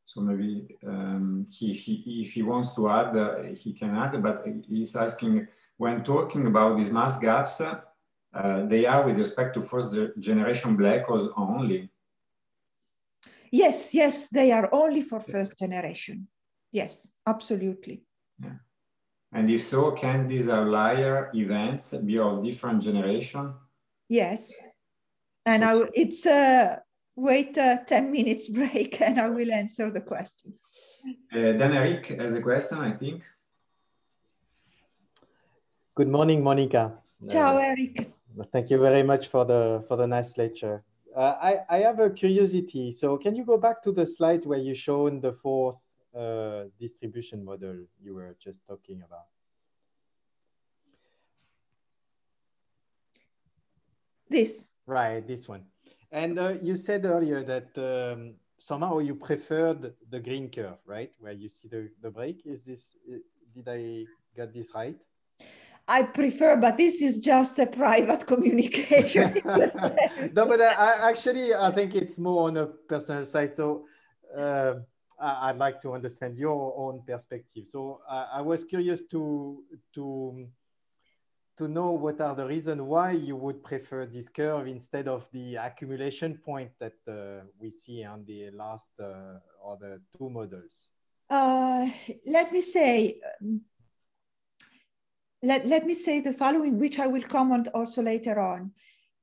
so maybe if he wants to add, he can add, but he's asking when talking about these mass gaps, they are with respect to first generation black holes only. Yes, yes, they are only for first generation. Yes, absolutely. Yeah. And if so, can these outlier events be of different generation? Yes. And so, it's wait 10 minutes break and I will answer the question. Then Eric has a question, I think. Good morning, Monica. Ciao, Eric. Thank you very much for the nice lecture. I have a curiosity. So can you go back to the slides where you shown the fourth distribution model you were just talking about? This. Right, this one. And you said earlier that somehow you preferred the green curve, right? Where you see the break. Is this, did I get this right? I prefer, but this is just a private communication. No, but I think it's more on a personal side. So I'd like to understand your own perspective. So I was curious to know what are the reasons why you would prefer this curve instead of the accumulation point that we see on the last or the two models. Let me say, let me say the following, which I will comment also later on.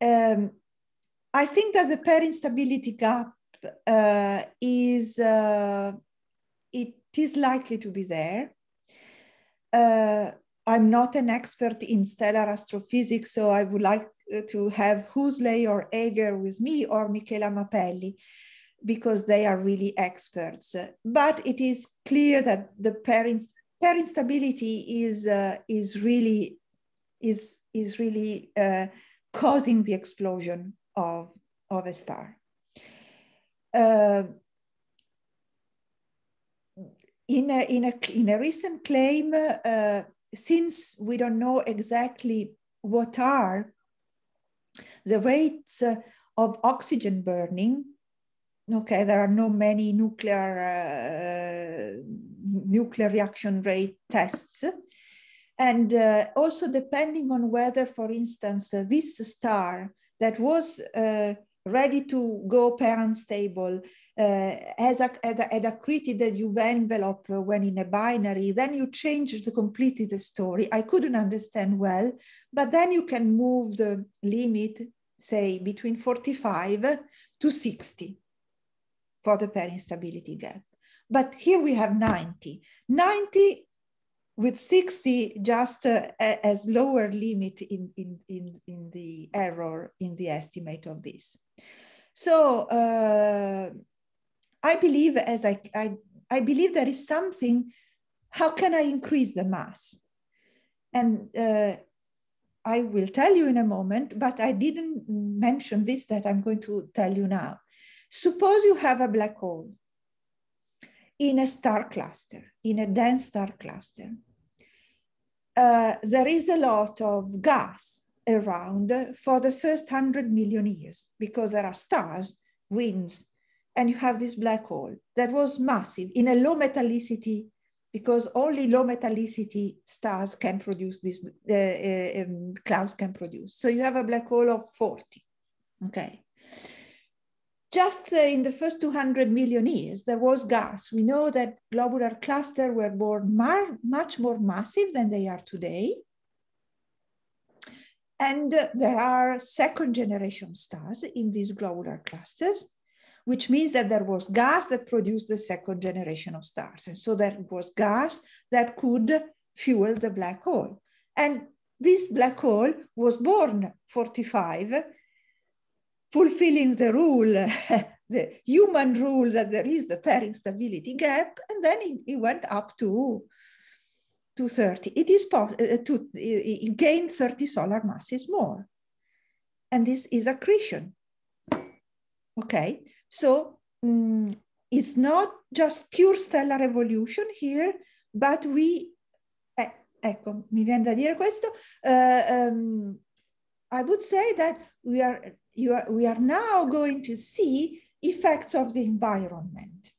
I think that the pair instability gap is likely to be there. I'm not an expert in stellar astrophysics, so I would like to have Huxley or Eger with me or Michela Mapelli, because they are really experts. But it is clear that the pair instability is really causing the explosion of a star. In a recent claim, since we don't know exactly what are the rates of oxygen burning, okay, there are no many nuclear reaction rate tests. And also depending on whether, for instance, this star that was ready to go pair unstable had accreted the UV envelope when in a binary, then you change completely the story. I couldn't understand well, but then you can move the limit, say, between 45 to 60 for the pair instability gap. But here we have 90. 90 with 60 just as lower limit in the error in the estimate of this. So I believe, I believe there is something, how can I increase the mass? And I will tell you in a moment, but I didn't mention this that I'm going to tell you now. Suppose you have a black hole in a star cluster, in a dense star cluster. There is a lot of gas around for the first 100 million years because there are stars, winds, and you have this black hole that was massive in a low metallicity, because only low metallicity stars can produce this, clouds can produce. So you have a black hole of 40, okay? Just in the first 200 million years, there was gas. We know that globular clusters were born much more massive than they are today. And there are second generation stars in these globular clusters, which means that there was gas that produced the second generation of stars. And so there was gas that could fuel the black hole. And this black hole was born 45, fulfilling the rule, the human rule that there is the pair instability gap, and then it went up to 30. It is possible it gained 30 solar masses more. And this is accretion. Okay, so it's not just pure stellar evolution here, but we, ecco, mi viene da dire questo, I would say that we are now going to see effects of the environment.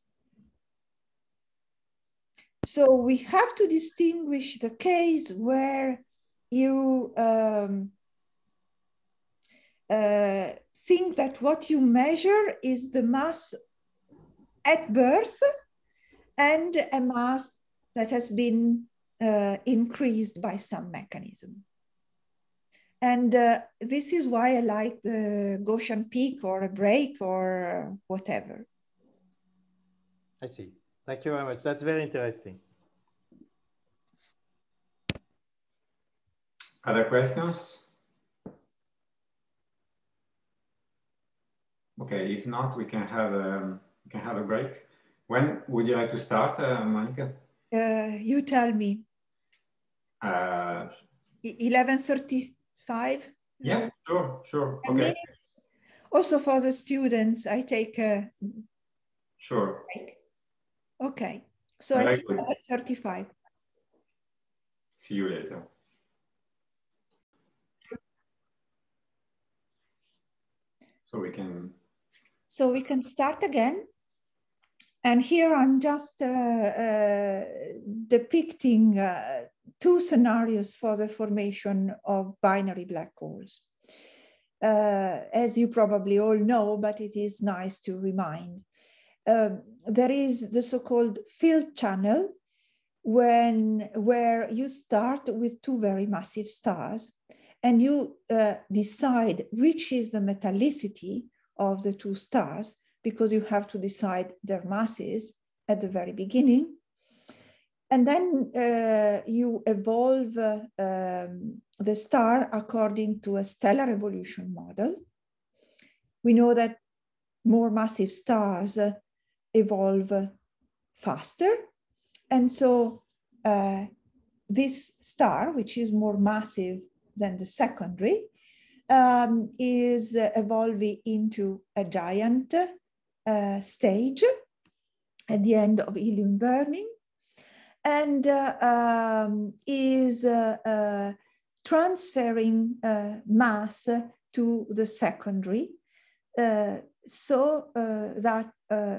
So we have to distinguish the case where you think that what you measure is the mass at birth and a mass that has been increased by some mechanism. And this is why I like the Gaussian peak or a break or whatever. I see. Thank you very much. That's very interesting. Other questions? Okay, if not, we can have a break. When would you like to start, Monica? You tell me. 11:35. Yeah, sure. Okay. Minutes. Also for the students, I take a sure break. Okay, so at 11:35. See you later. So we can start again. And here I'm just depicting two scenarios for the formation of binary black holes. As you probably all know, but it is nice to remind. There is the so-called field channel where you start with two very massive stars and you decide which is the metallicity of the two stars, because you have to decide their masses at the very beginning. And then you evolve the star according to a stellar evolution model. We know that more massive stars evolve faster. And so this star, which is more massive than the secondary, is evolving into a giant stage at the end of helium burning, and is transferring mass to the secondary, so that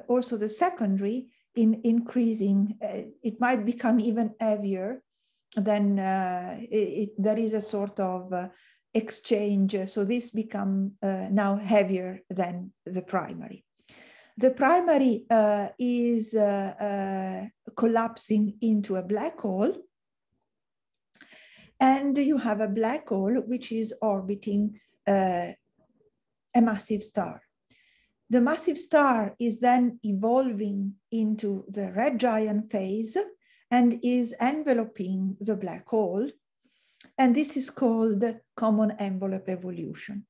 also the secondary, in increasing, it might become even heavier. Then there is a sort of exchange, so this becomes now heavier than the primary. The primary is collapsing into a black hole, and you have a black hole which is orbiting a massive star. The massive star is then evolving into the red giant phase and is enveloping the black hole, and this is called common envelope evolution.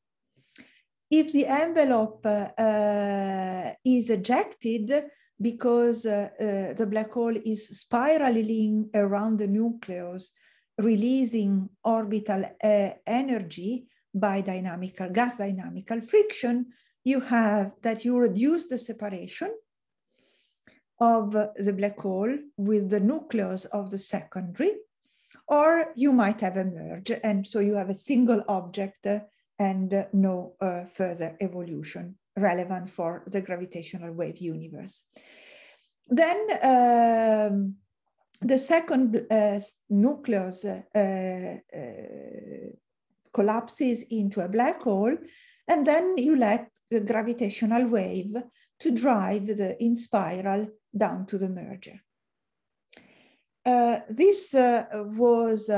If the envelope is ejected because the black hole is spiraling around the nucleus, releasing orbital energy by gas dynamical friction, you have that you reduce the separation of the black hole with the nucleus of the secondary, or you might have a merge, and so you have a single object and no further evolution relevant for the gravitational wave universe. Then the second nucleus collapses into a black hole, and then you let the gravitational wave to drive the in spiral down to the merger. This was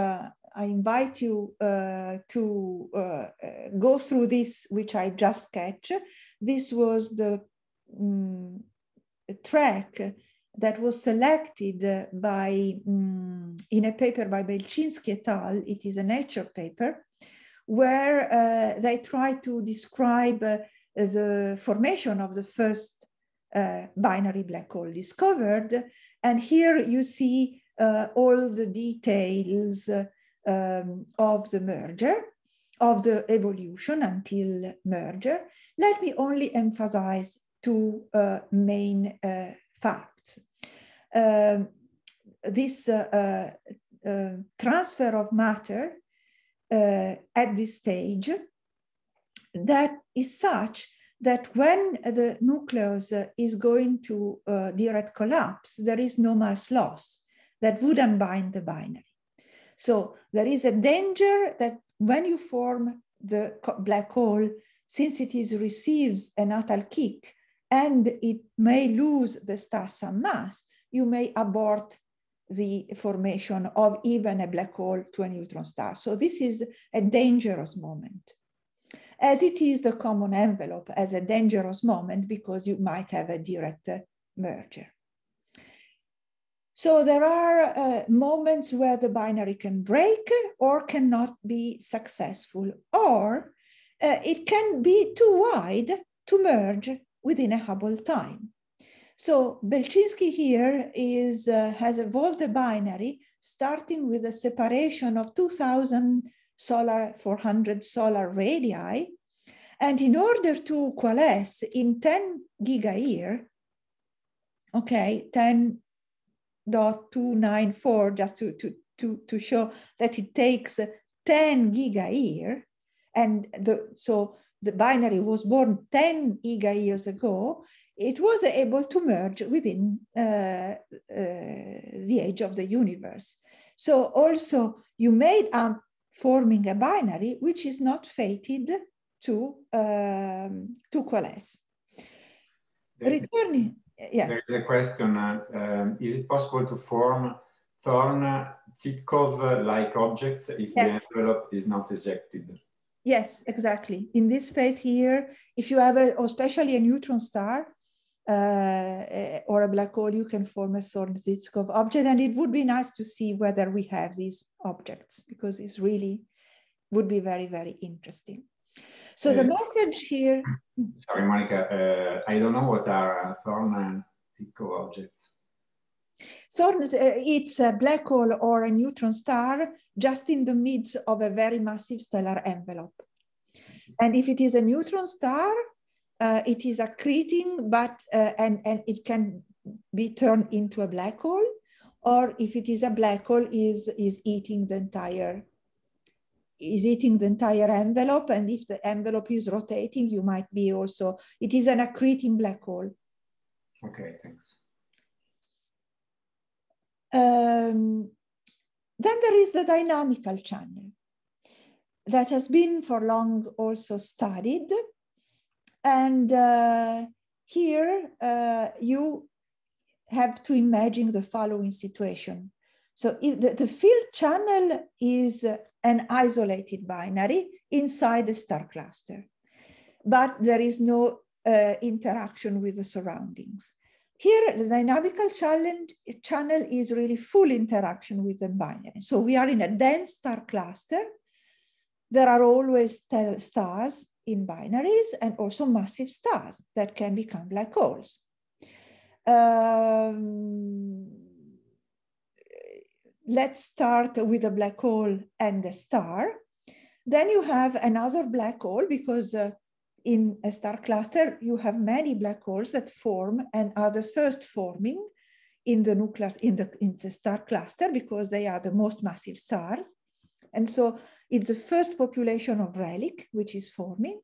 I invite you to go through this, which I just sketched. This was the track that was selected by, in a paper by Belczynski et al. It is a Nature paper, where they try to describe the formation of the first binary black hole discovered. And here you see all the details of the merger, of the evolution until merger. Let me only emphasize two main facts. This transfer of matter at this stage, that is such that when the nucleus is going to direct collapse, there is no mass loss that would unbind the binary. So there is a danger that when you form the black hole, since it receives a natal kick and it may lose the star sum mass, you may abort the formation of even a black hole to a neutron star. So this is a dangerous moment, as it is the common envelope as a dangerous moment because you might have a direct merger. So there are moments where the binary can break or cannot be successful, or it can be too wide to merge within a Hubble time. So Belczynski here has evolved a binary starting with a separation of 400 solar radii. And in order to coalesce in 10 gigayear, okay, 10.294, just to show that it takes 10 gigayear, and so the binary was born 10 gigayears ago, it was able to merge within the age of the universe. So also you made up forming a binary which is not fated to coalesce. Returning, yeah. There is a question, is it possible to form Thorne-Zitkov-like objects if the envelope is not ejected? Yes, exactly. In this phase here, if you have especially a neutron star or a black hole, you can form a Thorne-Zitkov object, and it would be nice to see whether we have these objects, because it's really would be very, very interesting. So the message here. Sorry, Monica, I don't know what are Thorne-Zitkov objects. So it's a black hole or a neutron star just in the midst of a very massive stellar envelope. And if it is a neutron star, it is accreting, but and it can be turned into a black hole, or if it is a black hole, is eating the entire envelope. And if the envelope is rotating, you might be also, it is an accreting black hole. Okay, thanks. Then there is the dynamical channel that has been for long also studied. And here you have to imagine the following situation. So if the field channel is an isolated binary inside the star cluster, but there is no interaction with the surroundings. Here, the dynamical channel is really full interaction with the binary. So we are in a dense star cluster. There are always stars in binaries and also massive stars that can become black holes. Let's start with a black hole and a star. Then you have another black hole, because in a star cluster, you have many black holes that form and are the first forming in the nucleus, in the star cluster, because they are the most massive stars. And so it's the first population of relic, which is forming.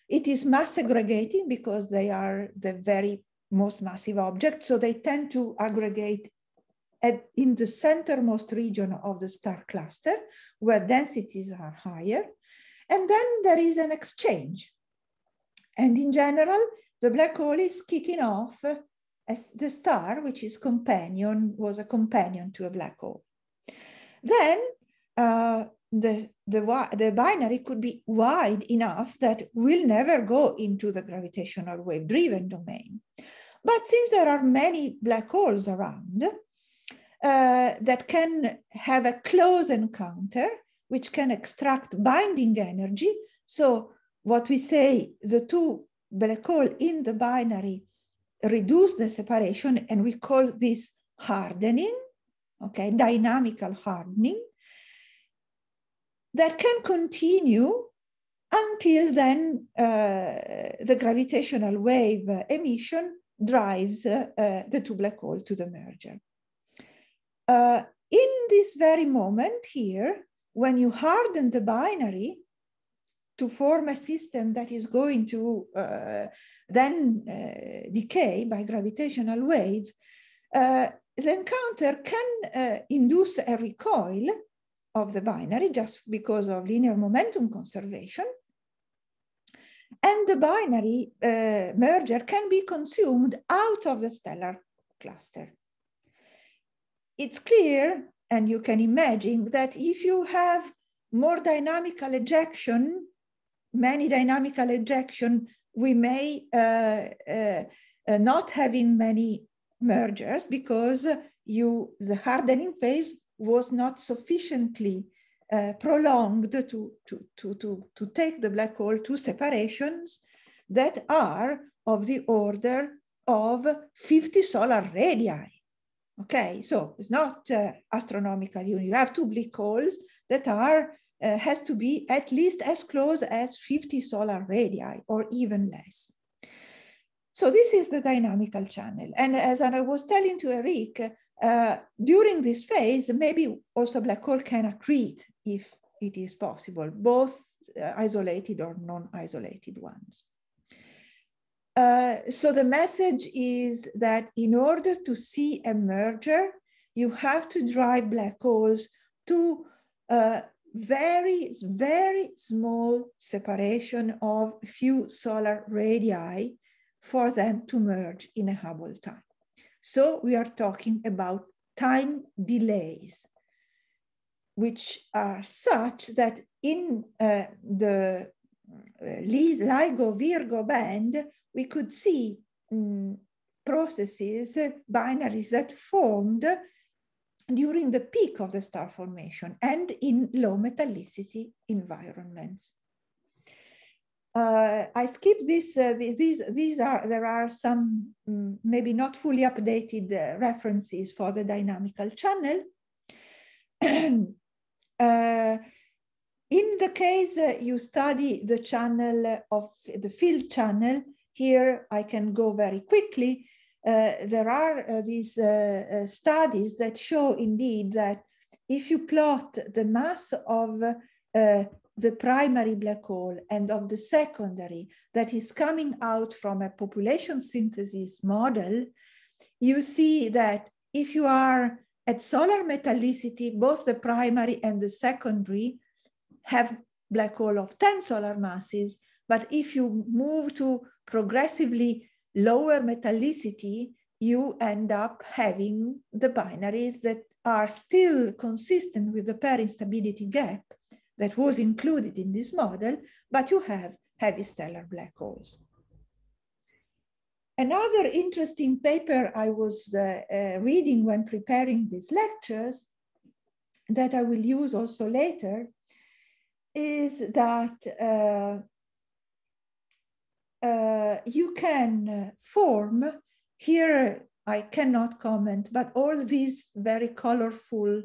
It is mass aggregating because they are the very most massive objects. So they tend to aggregate in the centermost region of the star cluster, where densities are higher. And then there is an exchange. And in general, the black hole is kicking off as the star, which is was a companion to a black hole. Then the binary could be wide enough that will never go into the gravitational wave-driven domain. But since there are many black holes around that can have a close encounter, which can extract binding energy, so what we say, the two black holes in the binary reduce the separation, and we call this hardening, okay, dynamical hardening, that can continue until then the gravitational wave emission drives the two black holes to the merger. In this very moment here, when you harden the binary to form a system that is going to then decay by gravitational waves, the encounter can induce a recoil of the binary just because of linear momentum conservation. And the binary merger can be consumed out of the stellar cluster. It's clear, and you can imagine, that if you have more dynamical ejection, many dynamical ejection, we may not having many mergers because the hardening phase was not sufficiently prolonged to take the black hole to separations that are of the order of 50 solar radii. Okay, so it's not astronomical. You have two black holes that are has to be at least as close as 50 solar radii or even less. So this is the dynamical channel. And as I was telling to Eric, during this phase, maybe also black hole can accrete if it is possible, both isolated or non-isolated ones. So the message is that in order to see a merger, you have to drive black holes to very, very small separation of a few solar radii for them to merge in a Hubble time. So we are talking about time delays, which are such that in the LIGO-Virgo band, we could see processes, binaries that formed during the peak of the star formation and in low metallicity environments. I skipped this. There are some maybe not fully updated references for the dynamical channel. In the case you study the channel of the field channel, here I can go very quickly. There are these studies that show indeed that if you plot the mass of the primary black hole and of the secondary that is coming out from a population synthesis model, you see that if you are at solar metallicity, both the primary and the secondary have black hole of 10 solar masses, but if you move to progressively lower metallicity, you end up having the binaries that are still consistent with the pair instability gap that was included in this model, but you have heavy stellar black holes. Another interesting paper I was reading when preparing these lectures that I will use also later is that you can form, here I cannot comment, but all these very colorful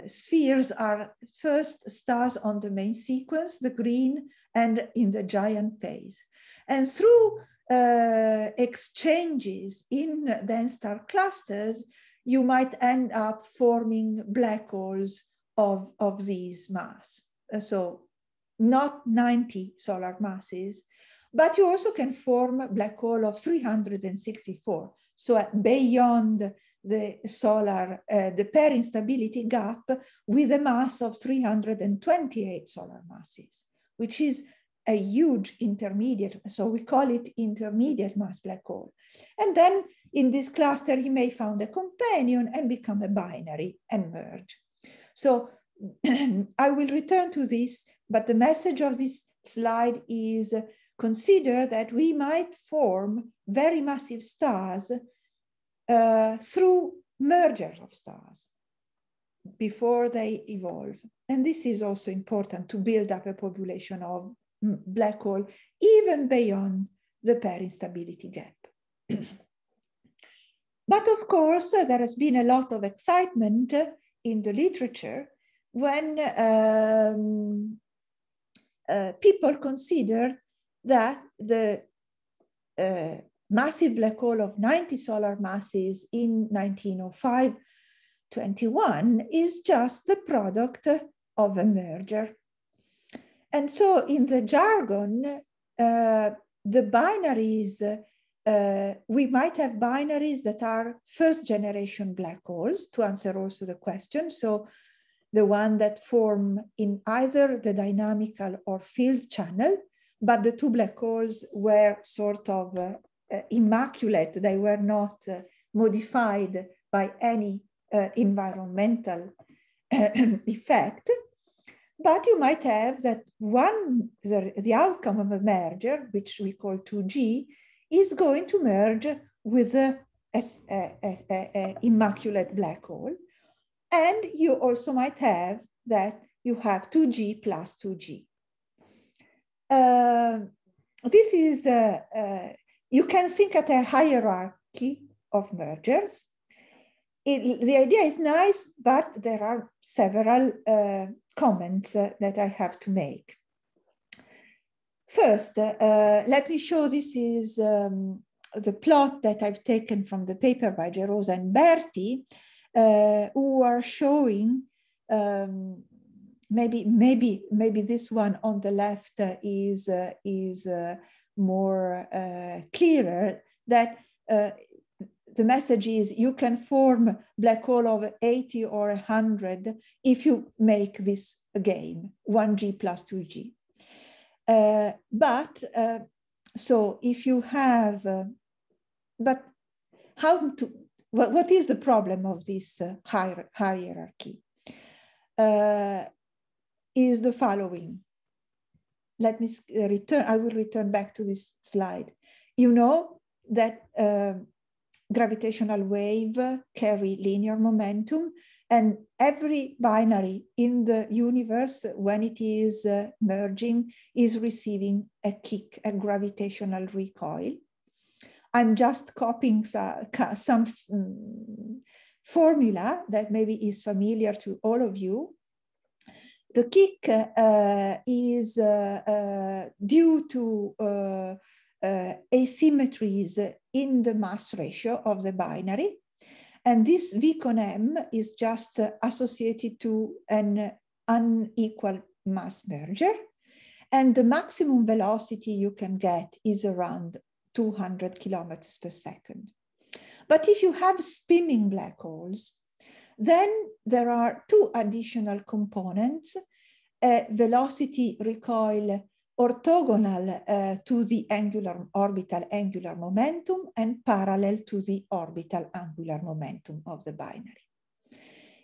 spheres are first stars on the main sequence, the green, and in the giant phase. And through exchanges in dense star clusters, you might end up forming black holes of these mass. So not 90 solar masses, but you also can form a black hole of 364. So beyond the solar, the pair instability gap with a mass of 328 solar masses, which is a huge intermediate, so we call it intermediate mass black hole. And then in this cluster, he may found a companion and become a binary and merge. So I will return to this, but the message of this slide is consider that we might form very massive stars through mergers of stars before they evolve. And this is also important to build up a population of black hole even beyond the pair instability gap. But of course, there has been a lot of excitement in the literature when people consider that the massive black hole of 90 solar masses in 1905-21 is just the product of a merger. And so in the jargon, the binaries, we might have binaries that are first generation black holes, to answer also the question. So the one that form in either the dynamical or field channel, but the two black holes were sort of immaculate. They were not modified by any environmental effect. But you might have that the outcome of a merger, which we call 2G, is going to merge with a immaculate black hole. And you also might have that you have 2G plus 2G. This is, you can think at a hierarchy of mergers. The idea is nice, but there are several comments that I have to make. First, let me show this is the plot that I've taken from the paper by Gerosa and Berti, who are showing, maybe this one on the left is more clearer, that the message is you can form black hole of 80 or 100 if you make this game, 1G plus 2G. So if you have, but how to, what is the problem of this hierarchy? Is the following. Let me return, I will return back to this slide. You know that gravitational wave carry linear momentum, and every binary in the universe, when it is merging, is receiving a kick, a gravitational recoil. I'm just copying some formula that maybe is familiar to all of you. The kick is due to asymmetries in the mass ratio of the binary. And this V con M is just associated to an unequal mass merger. And the maximum velocity you can get is around 200 kilometers per second. But if you have spinning black holes, then there are two additional components, velocity recoil orthogonal to the orbital angular momentum and parallel to the orbital angular momentum of the binary.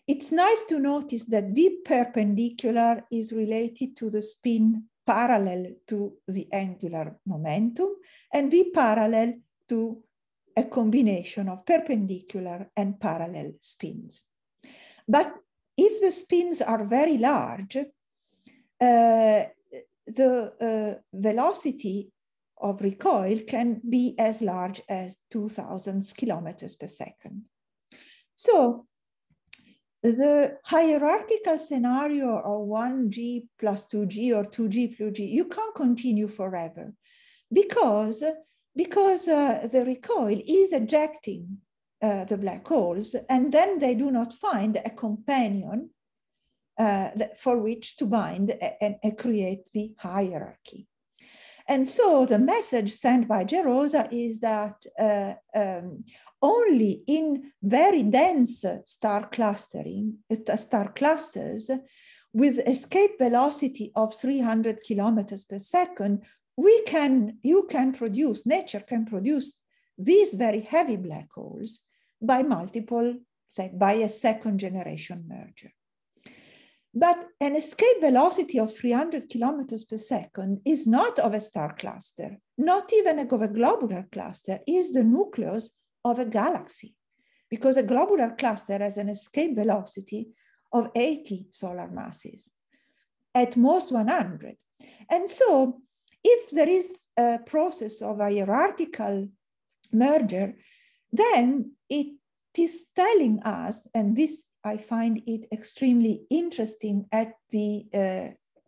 It's nice to notice that V perpendicular is related to the spin parallel to the angular momentum, and V parallel to a combination of perpendicular and parallel spins. But if the spins are very large, the velocity of recoil can be as large as 2,000 kilometers per second. So the hierarchical scenario of 1G plus 2G or 2G plus G, you can't continue forever because the recoil is ejecting the black holes, and then they do not find a companion for which to bind and create the hierarchy. And so the message sent by Gerosa is that only in very dense star clusters with escape velocity of 300 kilometers per second, nature can produce these very heavy black holes by by a second generation merger. But an escape velocity of 300 kilometers per second is not of a star cluster, not even of a globular cluster, is the nucleus of a galaxy, because a globular cluster has an escape velocity of 80 solar masses, at most 100. And so if there is a process of a hierarchical merger, then it is telling us, and this I find it extremely interesting at the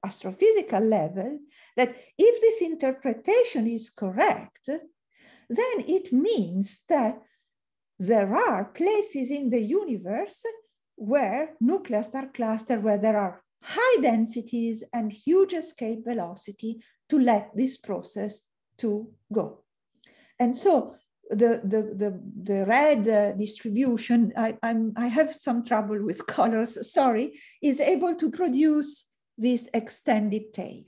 astrophysical level, that if this interpretation is correct, then it means that there are places in the universe where nuclear star cluster, where there are high densities and huge escape velocity to let this process to go. And so the red distribution, I have some trouble with colors, sorry, is able to produce this extended tail.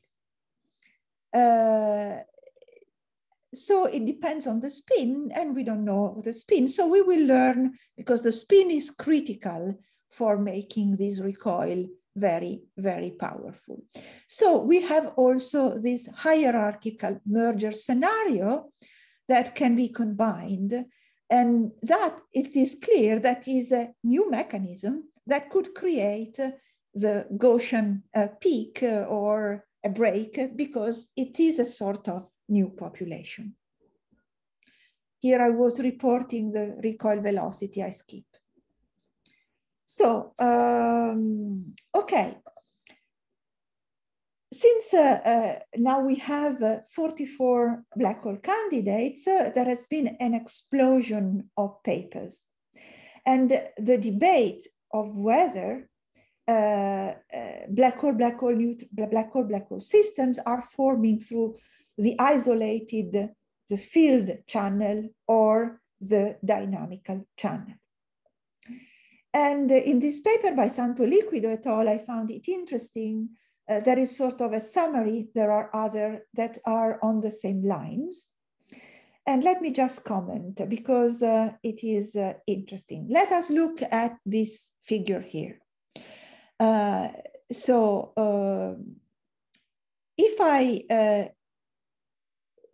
So it depends on the spin, and we don't know the spin. So we will learn, because the spin is critical for making this recoil very, very powerful. So we have also this hierarchical merger scenario that can be combined, and that it is clear that is a new mechanism that could create the Gaussian peak or a break, because it is a sort of new population. Here I was reporting the recoil velocity, I skip. So, okay. Since now we have 44 black hole candidates, there has been an explosion of papers. And the debate of whether black hole systems are forming through the isolated, the field channel or the dynamical channel. And in this paper by Santoliquido et al., I found it interesting. There is sort of a summary. There are other that are on the same lines. And let me just comment, because it is interesting. Let us look at this figure here. If I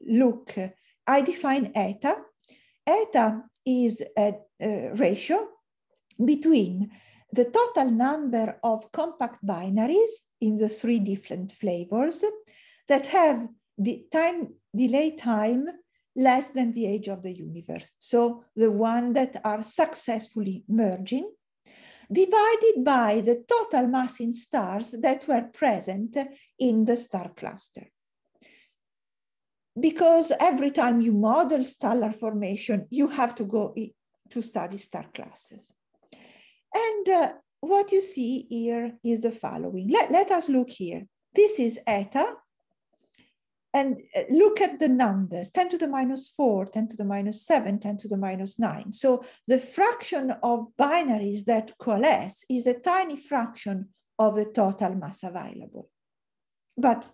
look, I define eta. Eta is a ratio between the total number of compact binaries in the three different flavors that have the delay time less than the age of the universe. So the one that are successfully merging, divided by the total mass in stars that were present in the star cluster. Because every time you model stellar formation, you have to go to study star clusters. And what you see here is the following. Let us look here. This is eta. And look at the numbers, 10 to the minus 4, 10 to the minus 7, 10 to the minus 9. So the fraction of binaries that coalesce is a tiny fraction of the total mass available. But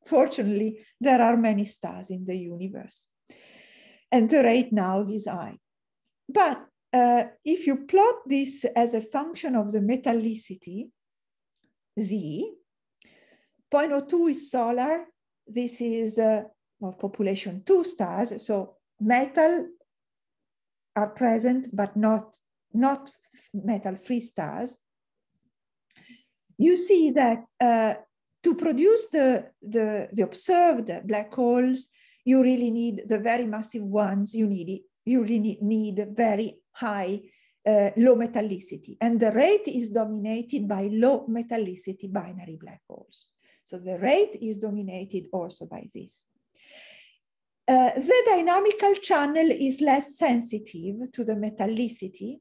fortunately, there are many stars in the universe. And the rate now is high. But if you plot this as a function of the metallicity, Z, 0.02 is solar. This is of population 2 stars. So metal are present, but not metal-free stars. You see that to produce the observed black holes, you really need the very massive ones. You really need very high low metallicity. And the rate is dominated by low metallicity binary black holes. So the rate is dominated also by this. The dynamical channel is less sensitive to the metallicity,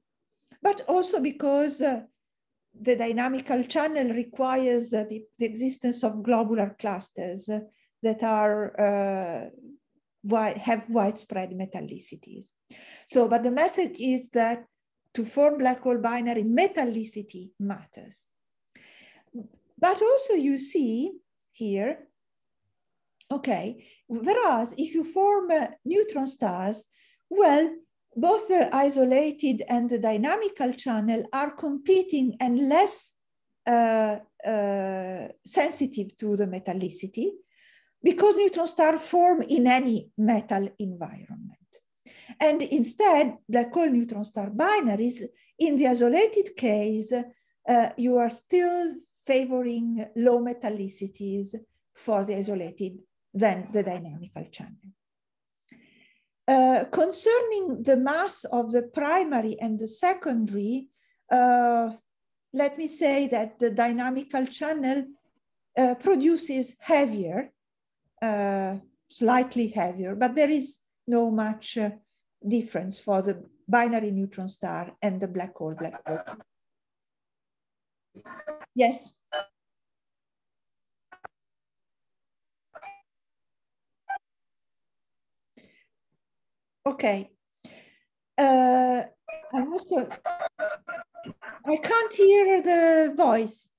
but also because the dynamical channel requires the existence of globular clusters that are have widespread metallicities. So, but the message is that to form black hole binary, metallicity matters. But also you see here, okay, whereas if you form neutron stars, well, both the isolated and the dynamical channel are competing and less sensitive to the metallicity, because neutron stars form in any metal environment. And instead, black hole neutron star binaries, in the isolated case, you are still favoring low metallicities for the isolated than the dynamical channel. Concerning the mass of the primary and the secondary, let me say that the dynamical channel produces heavier, slightly heavier, but there is no much difference for the binary neutron star and the black hole. Yes. Okay. So I can't hear the voice.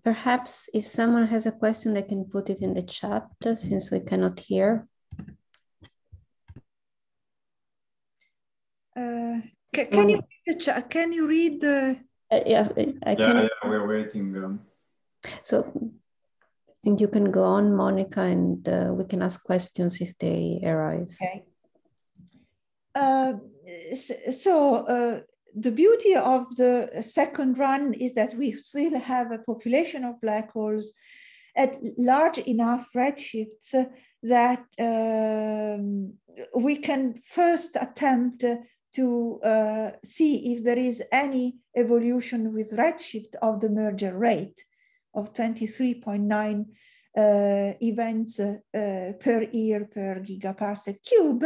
Perhaps if someone has a question, they can put it in the chat since we cannot hear. Can you read the chat? Can you read the? Yeah, I can. Yeah, we're waiting. So I think you can go on, Monica, and we can ask questions if they arise. Okay. The beauty of the second run is that we still have a population of black holes at large enough redshifts that we can first attempt to see if there is any evolution with redshift of the merger rate of 23.9 events per year per gigaparsec cube.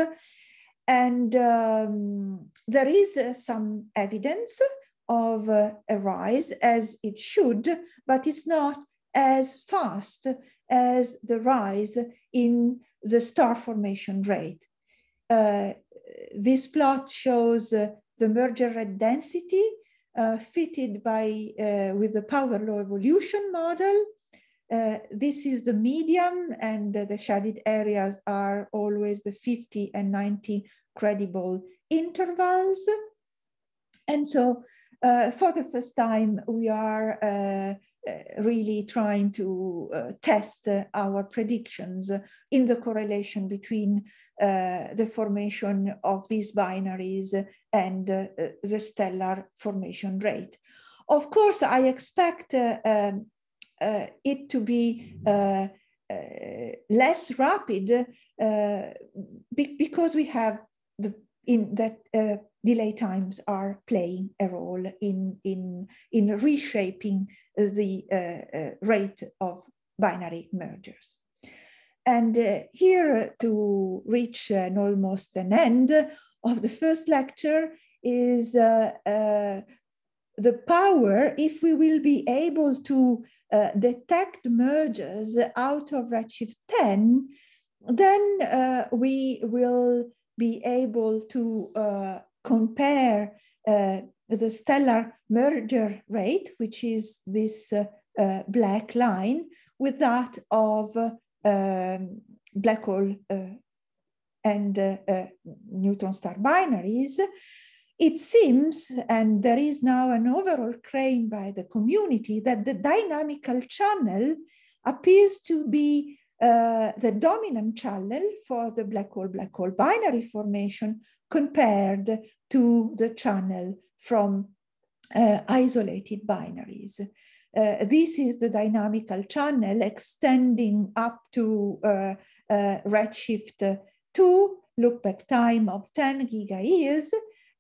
And there is some evidence of a rise, as it should, but it's not as fast as the rise in the star formation rate. This plot shows the merger rate density fitted with the power law evolution model. This is the median, and the shaded areas are always the 50 and 90 credible intervals. And so for the first time, we are really trying to test our predictions in the correlation between the formation of these binaries and the stellar formation rate. Of course, I expect it to be less rapid because we have delay times are playing a role in reshaping the rate of binary mergers. And here, to reach almost an end of the first lecture, is the power, if we will be able to detect mergers out of redshift 10, then we will be able to compare the stellar merger rate, which is this black line, with that of black hole and neutron star binaries. It seems, and there is now an overall claim by the community, that the dynamical channel appears to be the dominant channel for the black hole binary formation compared to the channel from isolated binaries. This is the dynamical channel extending up to redshift 2, look-back time of 10 gigayears,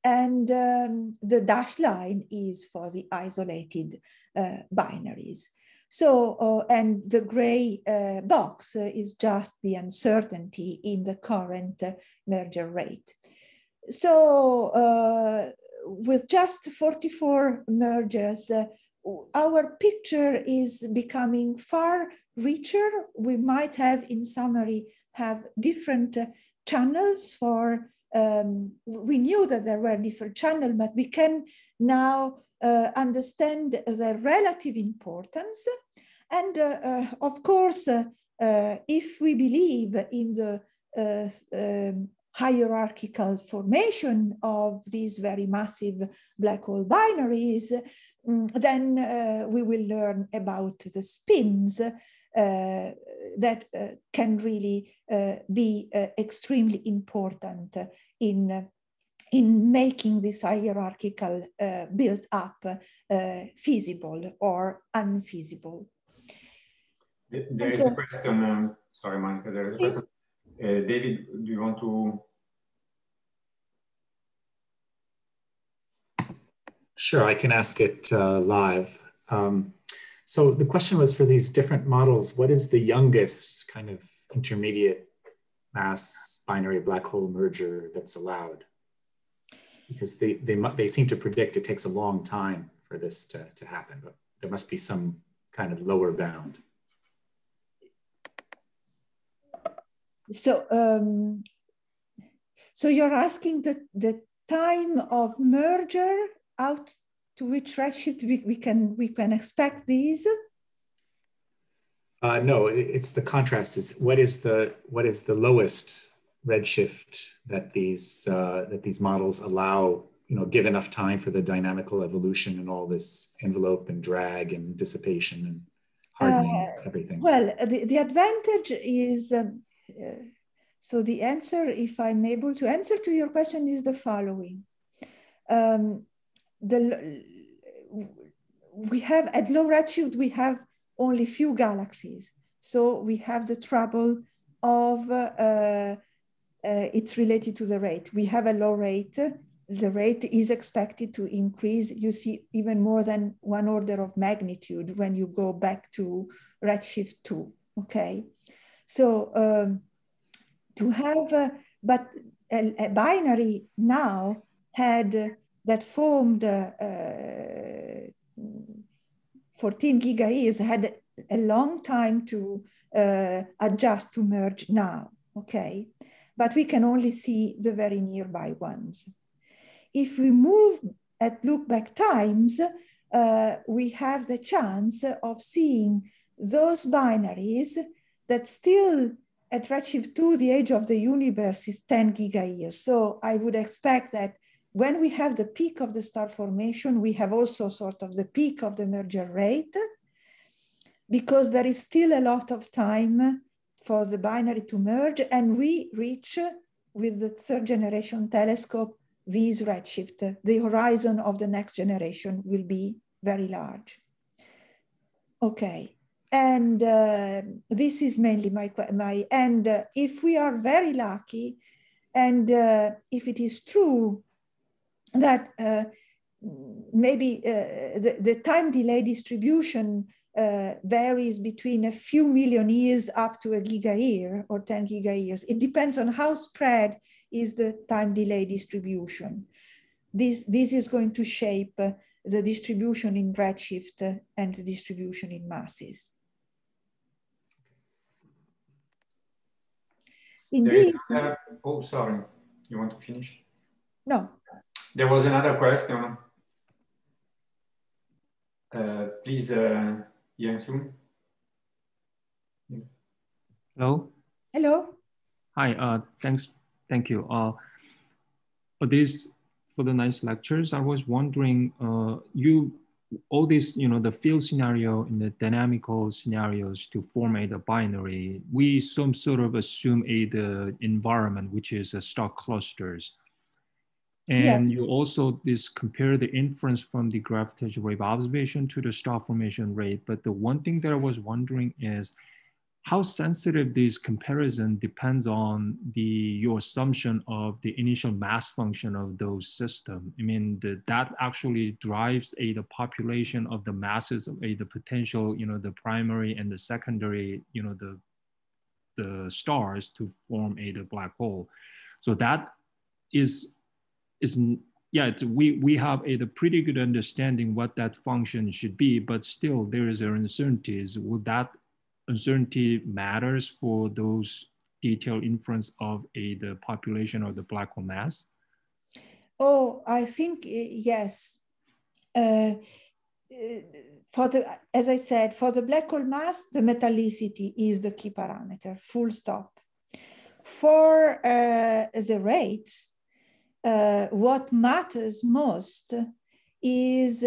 and the dashed line is for the isolated binaries. So, and the gray box is just the uncertainty in the current merger rate. So with just 44 mergers, our picture is becoming far richer. We might have, in summary, have different channels for, we knew that there were different channels, but we can now understand the relative importance. And of course, if we believe in the hierarchical formation of these very massive black hole binaries, then we will learn about the spins that can really be extremely important in making this hierarchical build-up feasible or unfeasible. There is a question, sorry, Monica, there is a question. David, do you want to? Sure, I can ask it live. So the question was, for these different models, what is the youngest kind of intermediate mass binary black hole merger that's allowed? Because they seem to predict it takes a long time for this to happen, but there must be some kind of lower bound. So, so you're asking the time of merger out to which redshift we can expect these? No, it's the contrast. Is what is the lowest redshift that these models allow? You know, give enough time for the dynamical evolution and all this envelope and drag and dissipation and hardening everything. Well, the advantage is. So the answer, if I'm able to answer to your question, is the following. We have, at low redshift, we have only few galaxies. So we have the trouble of, it's related to the rate. We have a low rate. The rate is expected to increase, you see, even more than 1 order of magnitude when you go back to redshift 2, okay? So, to have, but a binary now that formed 14 gigayears had a long time to adjust to merge now, okay? But we can only see the very nearby ones. If we move at look-back times, we have the chance of seeing those binaries that still at redshift 2, the age of the universe is 10 gigayears. So I would expect that when we have the peak of the star formation, we have also sort of the peak of the merger rate, because there is still a lot of time for the binary to merge, and we reach, with the 3rd generation telescope, these redshift. The horizon of the next generation will be very large. Okay. And this is mainly and if we are very lucky, and if it is true that maybe the time delay distribution varies between a few million years up to a gigayear or 10 gigayears. It depends on how spread is the time delay distribution. This is going to shape the distribution in redshift and the distribution in masses. Indeed. Oh, sorry. You want to finish? No. There was another question. Please, Yang-Sun. Hello. Hello. Hi. Thanks. Thank you. For the nice lectures, I was wondering, all this, the field scenario and the dynamical scenarios to form the binary, we some sort of assume the environment, which is star clusters. And yes, you also compare the inference from the gravitational wave observation to the star formation rate. But the one thing that I was wondering is how sensitive this comparison depends on your assumption of the initial mass function of those systems. I mean, that actually drives the population of the masses of the potential, the primary and the secondary, the stars to form the black hole. So that we have a pretty good understanding what that function should be, but still there is uncertainties. Would that uncertainty matters for those detailed inference of the population of the black hole mass? Oh, I think yes. As I said, for the black hole mass, the metallicity is the key parameter, full stop. For the rates, what matters most is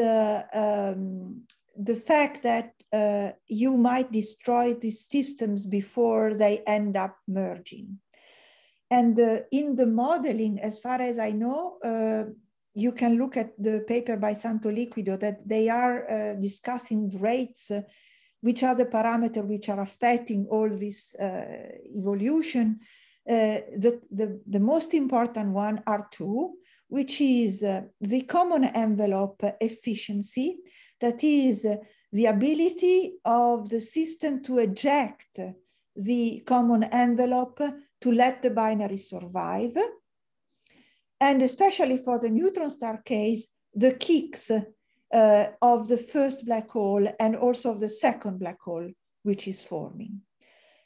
the fact that you might destroy these systems before they end up merging. And in the modeling, as far as I know, you can look at the paper by Santoliquido that they are discussing rates, which are the parameters which are affecting all this evolution. The most important one are two, which is the common envelope efficiency, that is the ability of the system to eject the common envelope to let the binary survive. And especially for the neutron star case, the kicks of the first black hole and also of the second black hole, which is forming.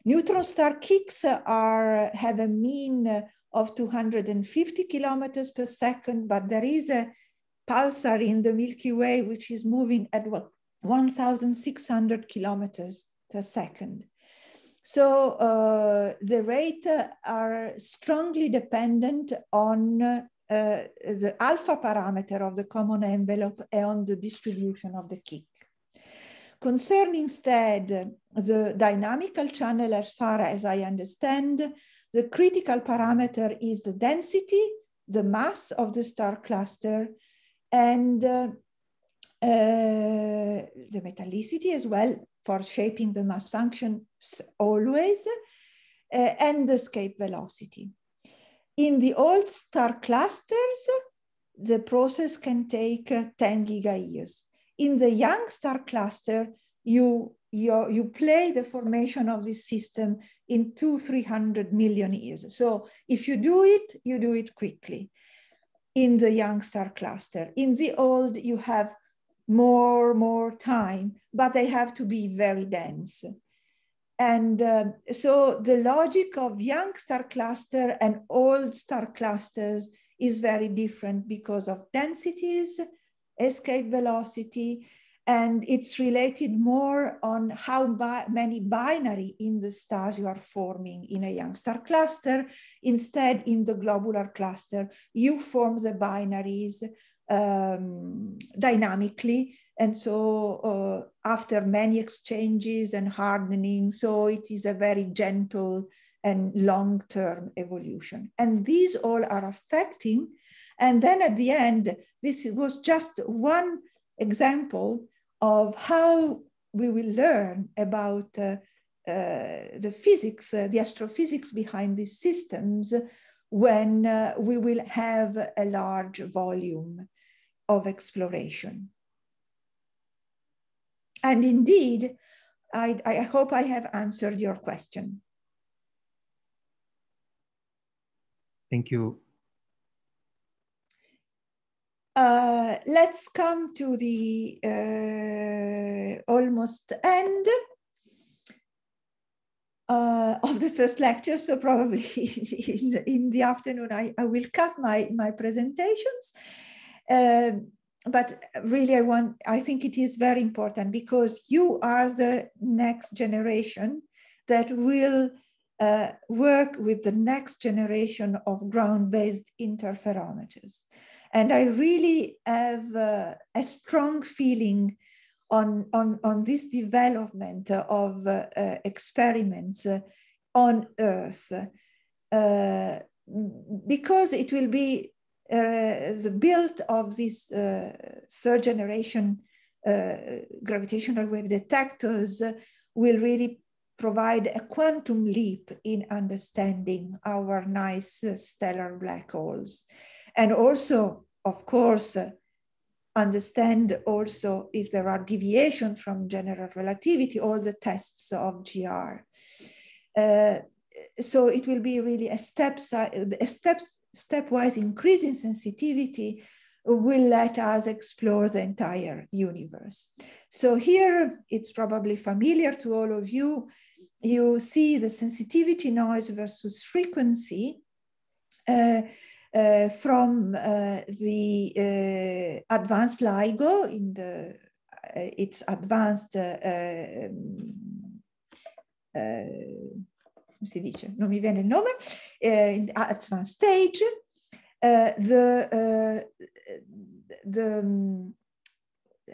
Neutron star kicks have a mean of 250 kilometers per second, but there is a pulsar in the Milky Way which is moving at 1,600 kilometers per second. So the rate are strongly dependent on the alpha parameter of the common envelope and on the distribution of the kick. Concerning instead the dynamical channel, as far as I understand, the critical parameter is the density, the mass of the star cluster, and the metallicity as well for shaping the mass function always, and the escape velocity. In the old star clusters, the process can take 10 gigayears. In the young star cluster, you play the formation of this system in 200-300 million years. So if you do it quickly in the young star cluster. In the old, you have more time, but they have to be very dense. And so the logic of young star cluster and old star clusters is very different because of densities, escape velocity, and it's related more on how many binary in the stars you are forming in a young star cluster. Instead, in the globular cluster, you form the binaries dynamically. And so after many exchanges and hardening, so it is a very gentle and long-term evolution. And these all are affecting. And then at the end, this was just one example of how we will learn about the physics, the astrophysics behind these systems when we will have a large volume of exploration. And indeed, I hope I have answered your question. Thank you. Let's come to the almost end of the first lecture. So probably in the afternoon, I will cut my presentations. But really, I think it is very important because you are the next generation that will work with the next generation of ground-based interferometers. And I really have a strong feeling on this development of experiments on Earth, because it will be the build of this third generation gravitational wave detectors will really provide a quantum leap in understanding our nice stellar black holes. And also, of course, understand also if there are deviations from general relativity, all the tests of GR. So it will be really a stepwise increase in sensitivity will let us explore the entire universe. So here, it's probably familiar to all of you. You see the sensitivity noise versus frequency from the advanced LIGO in its advanced come si dice? Non mi viene il nome, advanced stage. The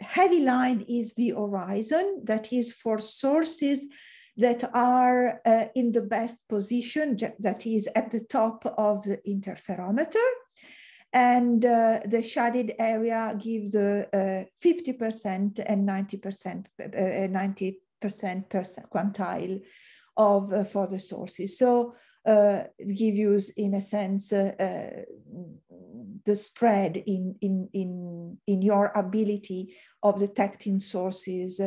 heavy line is the horizon, that is for sources that are in the best position, that is at the top of the interferometer. And the shaded area gives the 50% and 90% quantile of for the sources. So it gives you, in a sense, the spread in your ability of detecting sources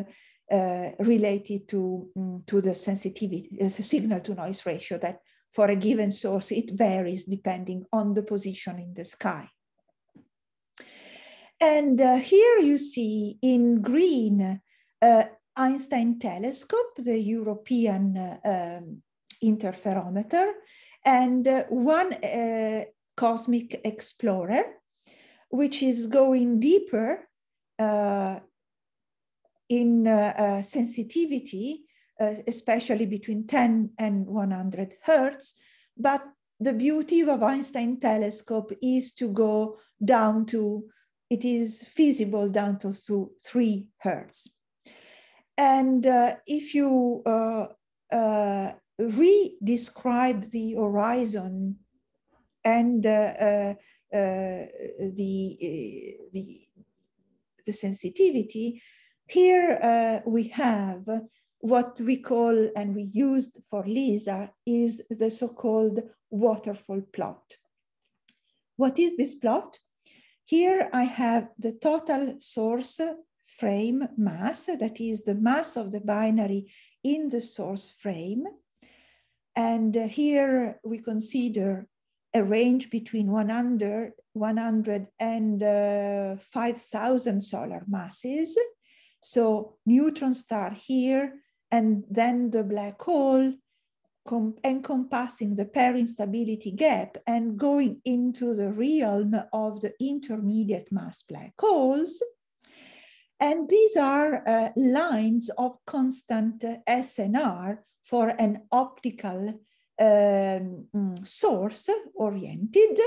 related to the sensitivity, the signal to noise ratio, that for a given source, it varies depending on the position in the sky. And here you see in green, Einstein telescope, the European interferometer, and one cosmic explorer, which is going deeper in sensitivity, especially between 10 and 100 hertz. But the beauty of Einstein telescope is to go down to, it is feasible down to 3 hertz. And if you re-describe the horizon and the sensitivity, here we have what we call, and we used for LISA, is the so-called waterfall plot. What is this plot? Here I have the total source frame mass, that is the mass of the binary in the source frame. And here we consider a range between 100 and 5,000 solar masses. So neutron star here, and then the black hole encompassing the pair instability gap and going into the realm of the intermediate mass black holes. And these are lines of constant SNR for an optical source oriented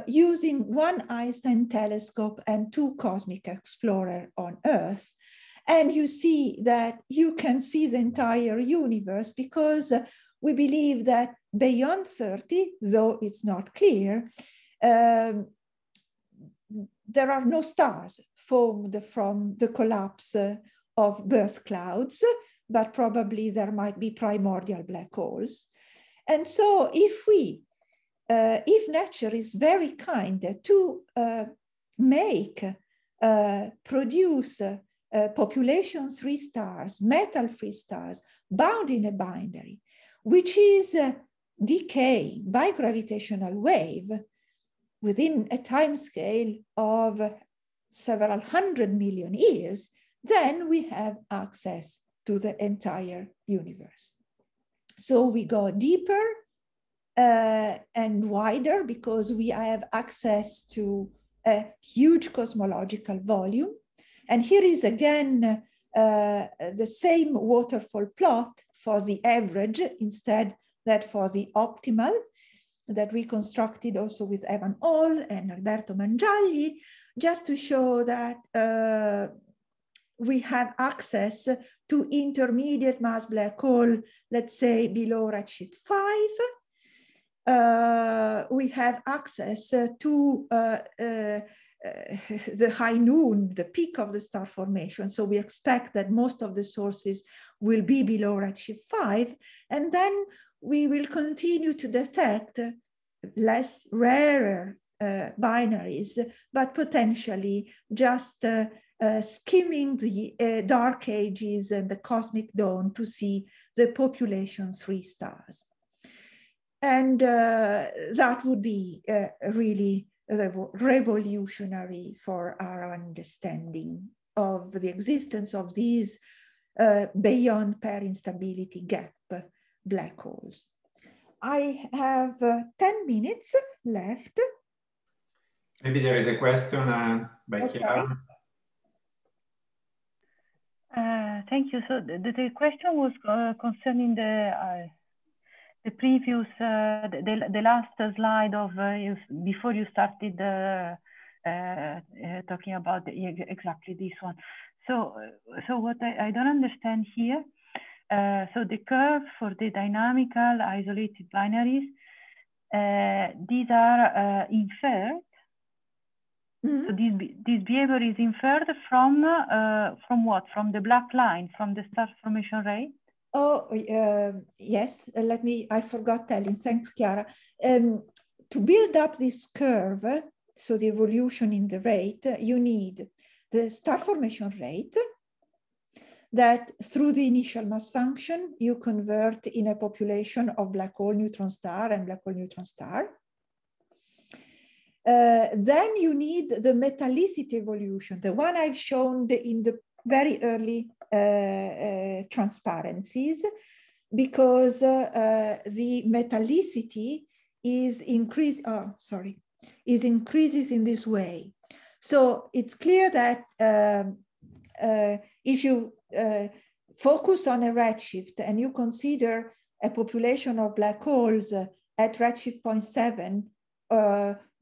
using one Einstein telescope and 2 cosmic explorer on Earth. And you see that you can see the entire universe, because we believe that beyond 30, though it's not clear, there are no stars formed from the collapse of birth clouds, but probably there might be primordial black holes. And so if nature is very kind to produce population 3 stars, metal 3 stars, bound in a binary, which is decaying by gravitational wave within a time scale of several 100 million years, then we have access to the entire universe. So we go deeper and wider, because we have access to a huge cosmological volume. And here is again the same waterfall plot for the average instead that for the optimal, that we constructed also with Evan Hall and Alberto Mangiagli, just to show that we have access to intermediate mass black hole, let's say below redshift 5. We have access to the high noon, the peak of the star formation. So we expect that most of the sources will be below redshift 5. And then we will continue to detect less rarer binaries, but potentially just skimming the dark ages and the cosmic dawn to see the population 3 stars. And that would be really revolutionary for our understanding of the existence of these beyond pair instability gap black holes. I have 10 minutes left. Maybe there is a question by Chiara. Thank you. So the question was concerning the previous, the last slide of before you started talking about exactly this one. So what I don't understand here. So the curve for the dynamical isolated binaries, these are inferred. Mm-hmm. So this behavior is inferred from what? From the black line, from the star formation rate? Oh, yes. I forgot telling. Thanks, Chiara. To build up this curve, so the evolution in the rate, you need the star formation rate that through the initial mass function, you convert in a population of black hole neutron star and black hole neutron star. Then you need the metallicity evolution, the one I've shown in the very early transparencies, because the metallicity is increases in this way. So it's clear that if you focus on a redshift and you consider a population of black holes at redshift 0.7,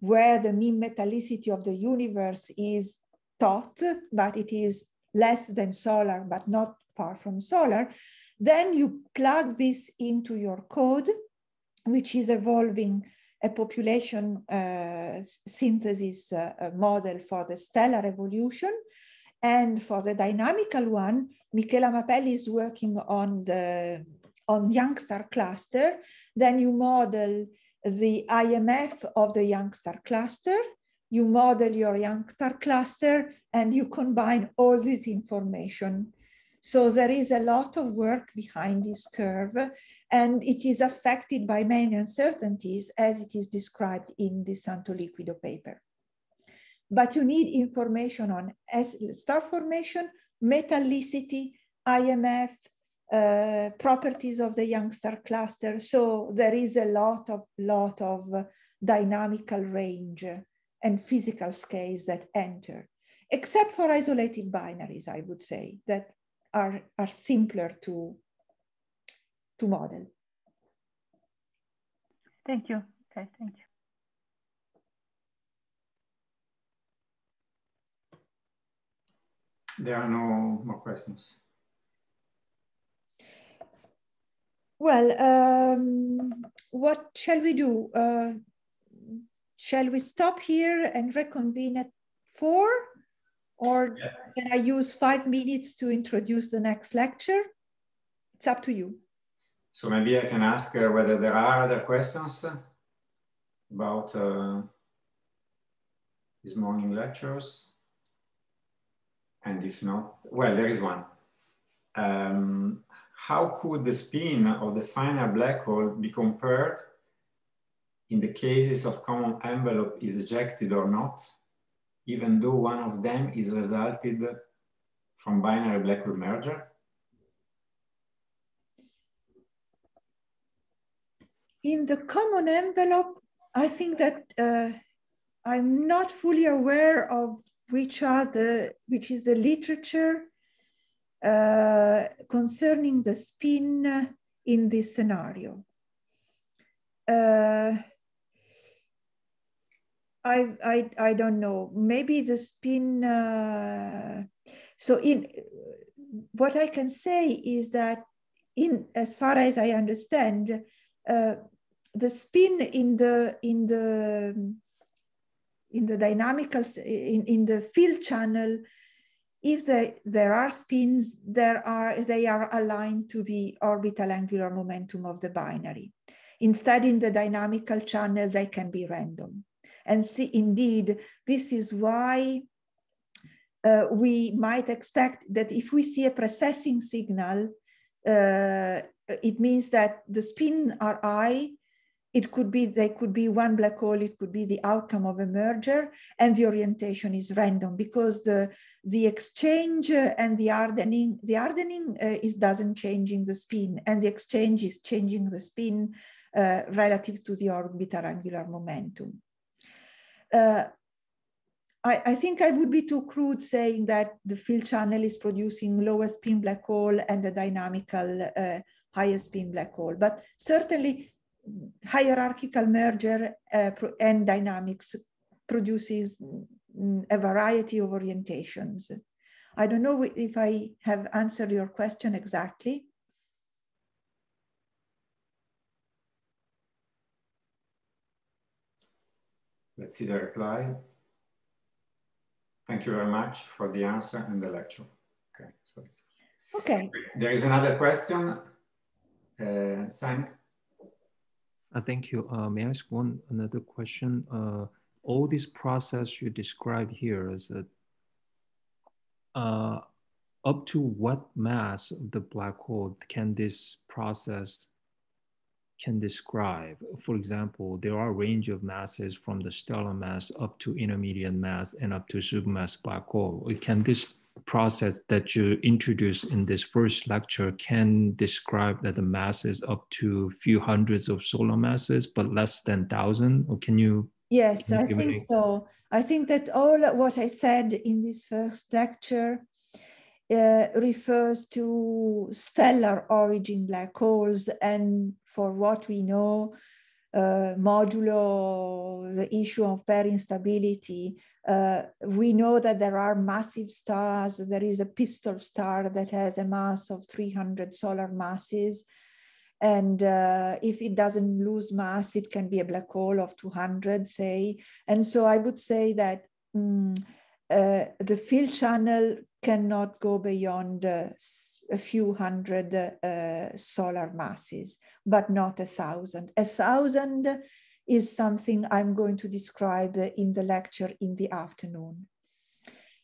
where the mean metallicity of the universe is thought, but it is less than solar, but not far from solar, then you plug this into your code, which is evolving a population synthesis model for the stellar evolution. And for the dynamical one, Michela Mapelli is working on young star cluster. Then you model the IMF of the young star cluster, you model your young star cluster, and you combine all this information. So there is a lot of work behind this curve, and it is affected by many uncertainties as it is described in the Santo Liquido paper. But you need information on star formation, metallicity, IMF, properties of the young star cluster. So there is a lot of dynamical range and physical scales that enter, except for isolated binaries, I would say, that are simpler to model. Thank you. Okay, thank you. There are no more questions. Well, what shall we do? Shall we stop here and reconvene at 4? Or can I use 5 minutes to introduce the next lecture? It's up to you. So maybe I can ask whether there are other questions about this morning lectures. And if not, well, there is one. How could the spin of the final black hole be compared in the cases of common envelope is ejected or not, even though one of them is resulted from binary black hole merger? In the common envelope, I think that I'm not fully aware of which is the literature concerning the spin in this scenario. I don't know. Maybe the spin. So what I can say is that as far as I understand, the spin in the dynamical in the field channel, if there are spins, they are aligned to the orbital angular momentum of the binary. Instead, in the dynamical channel, they can be random. And see, indeed, this is why we might expect that if we see a precessing signal, it means that the spin Ri, they could be one black hole, it could be the outcome of a merger, and the orientation is random because the exchange and the hardening doesn't changing the spin, and the exchange is changing the spin relative to the orbital angular momentum. I think I would be too crude saying that the field channel is producing lowest spin black hole and the dynamical highest spin black hole, but certainly hierarchical merger and dynamics produces a variety of orientations. I don't know if I have answered your question exactly. Let's see the reply. Thank you very much for the answer and the lecture. Okay. So okay. There is another question. Sam? Thank you. May I ask another question? All this process you described here is that up to what mass of the black hole can this process describe? For example, there are a range of masses from the stellar mass up to intermediate mass and up to supermass black hole. Can this process that you introduced in this first lecture can describe that the mass is up to a few hundreds of solar masses, but less than 1,000? Or can you? Yes, I think so. I think that all what I said in this first lecture refers to stellar origin black holes, and for what we know, modulo the issue of pair instability, we know that there are massive stars. There is a pistol star that has a mass of 300 solar masses. And if it doesn't lose mass, it can be a black hole of 200, say. And so I would say that the field channel cannot go beyond a few hundred solar masses, but not 1,000. 1,000 is something I'm going to describe in the lecture in the afternoon.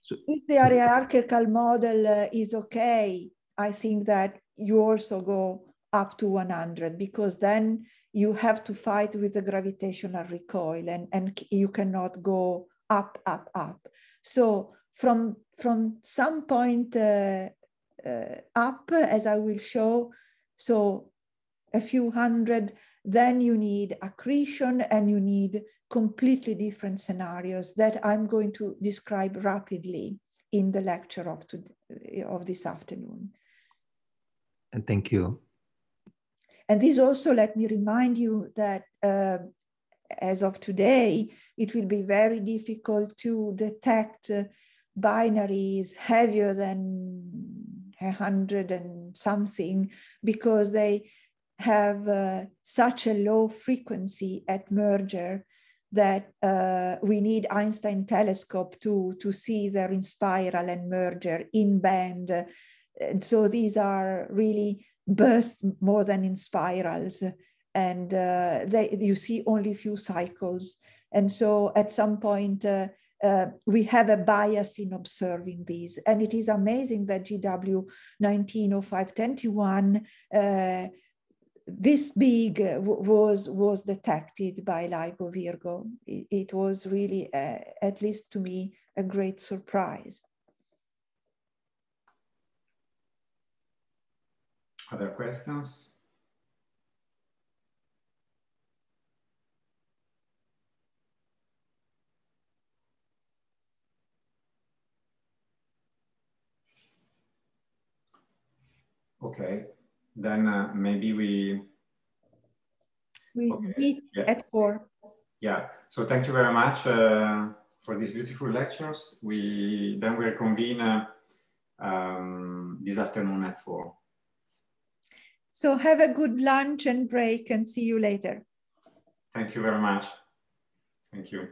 So, if the hierarchical model is okay, I think that you also go up to 100, because then you have to fight with the gravitational recoil, and you cannot go up, up, up. So from some point up, as I will show, so a few hundred, then you need accretion and you need completely different scenarios that I'm going to describe rapidly in the lecture of this afternoon. And thank you. And this also, let me remind you that as of today, it will be very difficult to detect binaries heavier than 100 and something, because they have such a low frequency at merger that we need Einstein telescope to see them in spiral and merger in band. And so these are really burst more than in spirals, and you see only a few cycles. And so at some point, we have a bias in observing these. And it is amazing that GW 190521, this big was detected by LIGO Virgo. It was really, at least to me, a great surprise. Other questions? Okay, then maybe we meet at 4. Yeah, so thank you very much for these beautiful lectures. Then we'll convene this afternoon at 4. So have a good lunch and break, and see you later. Thank you very much. Thank you.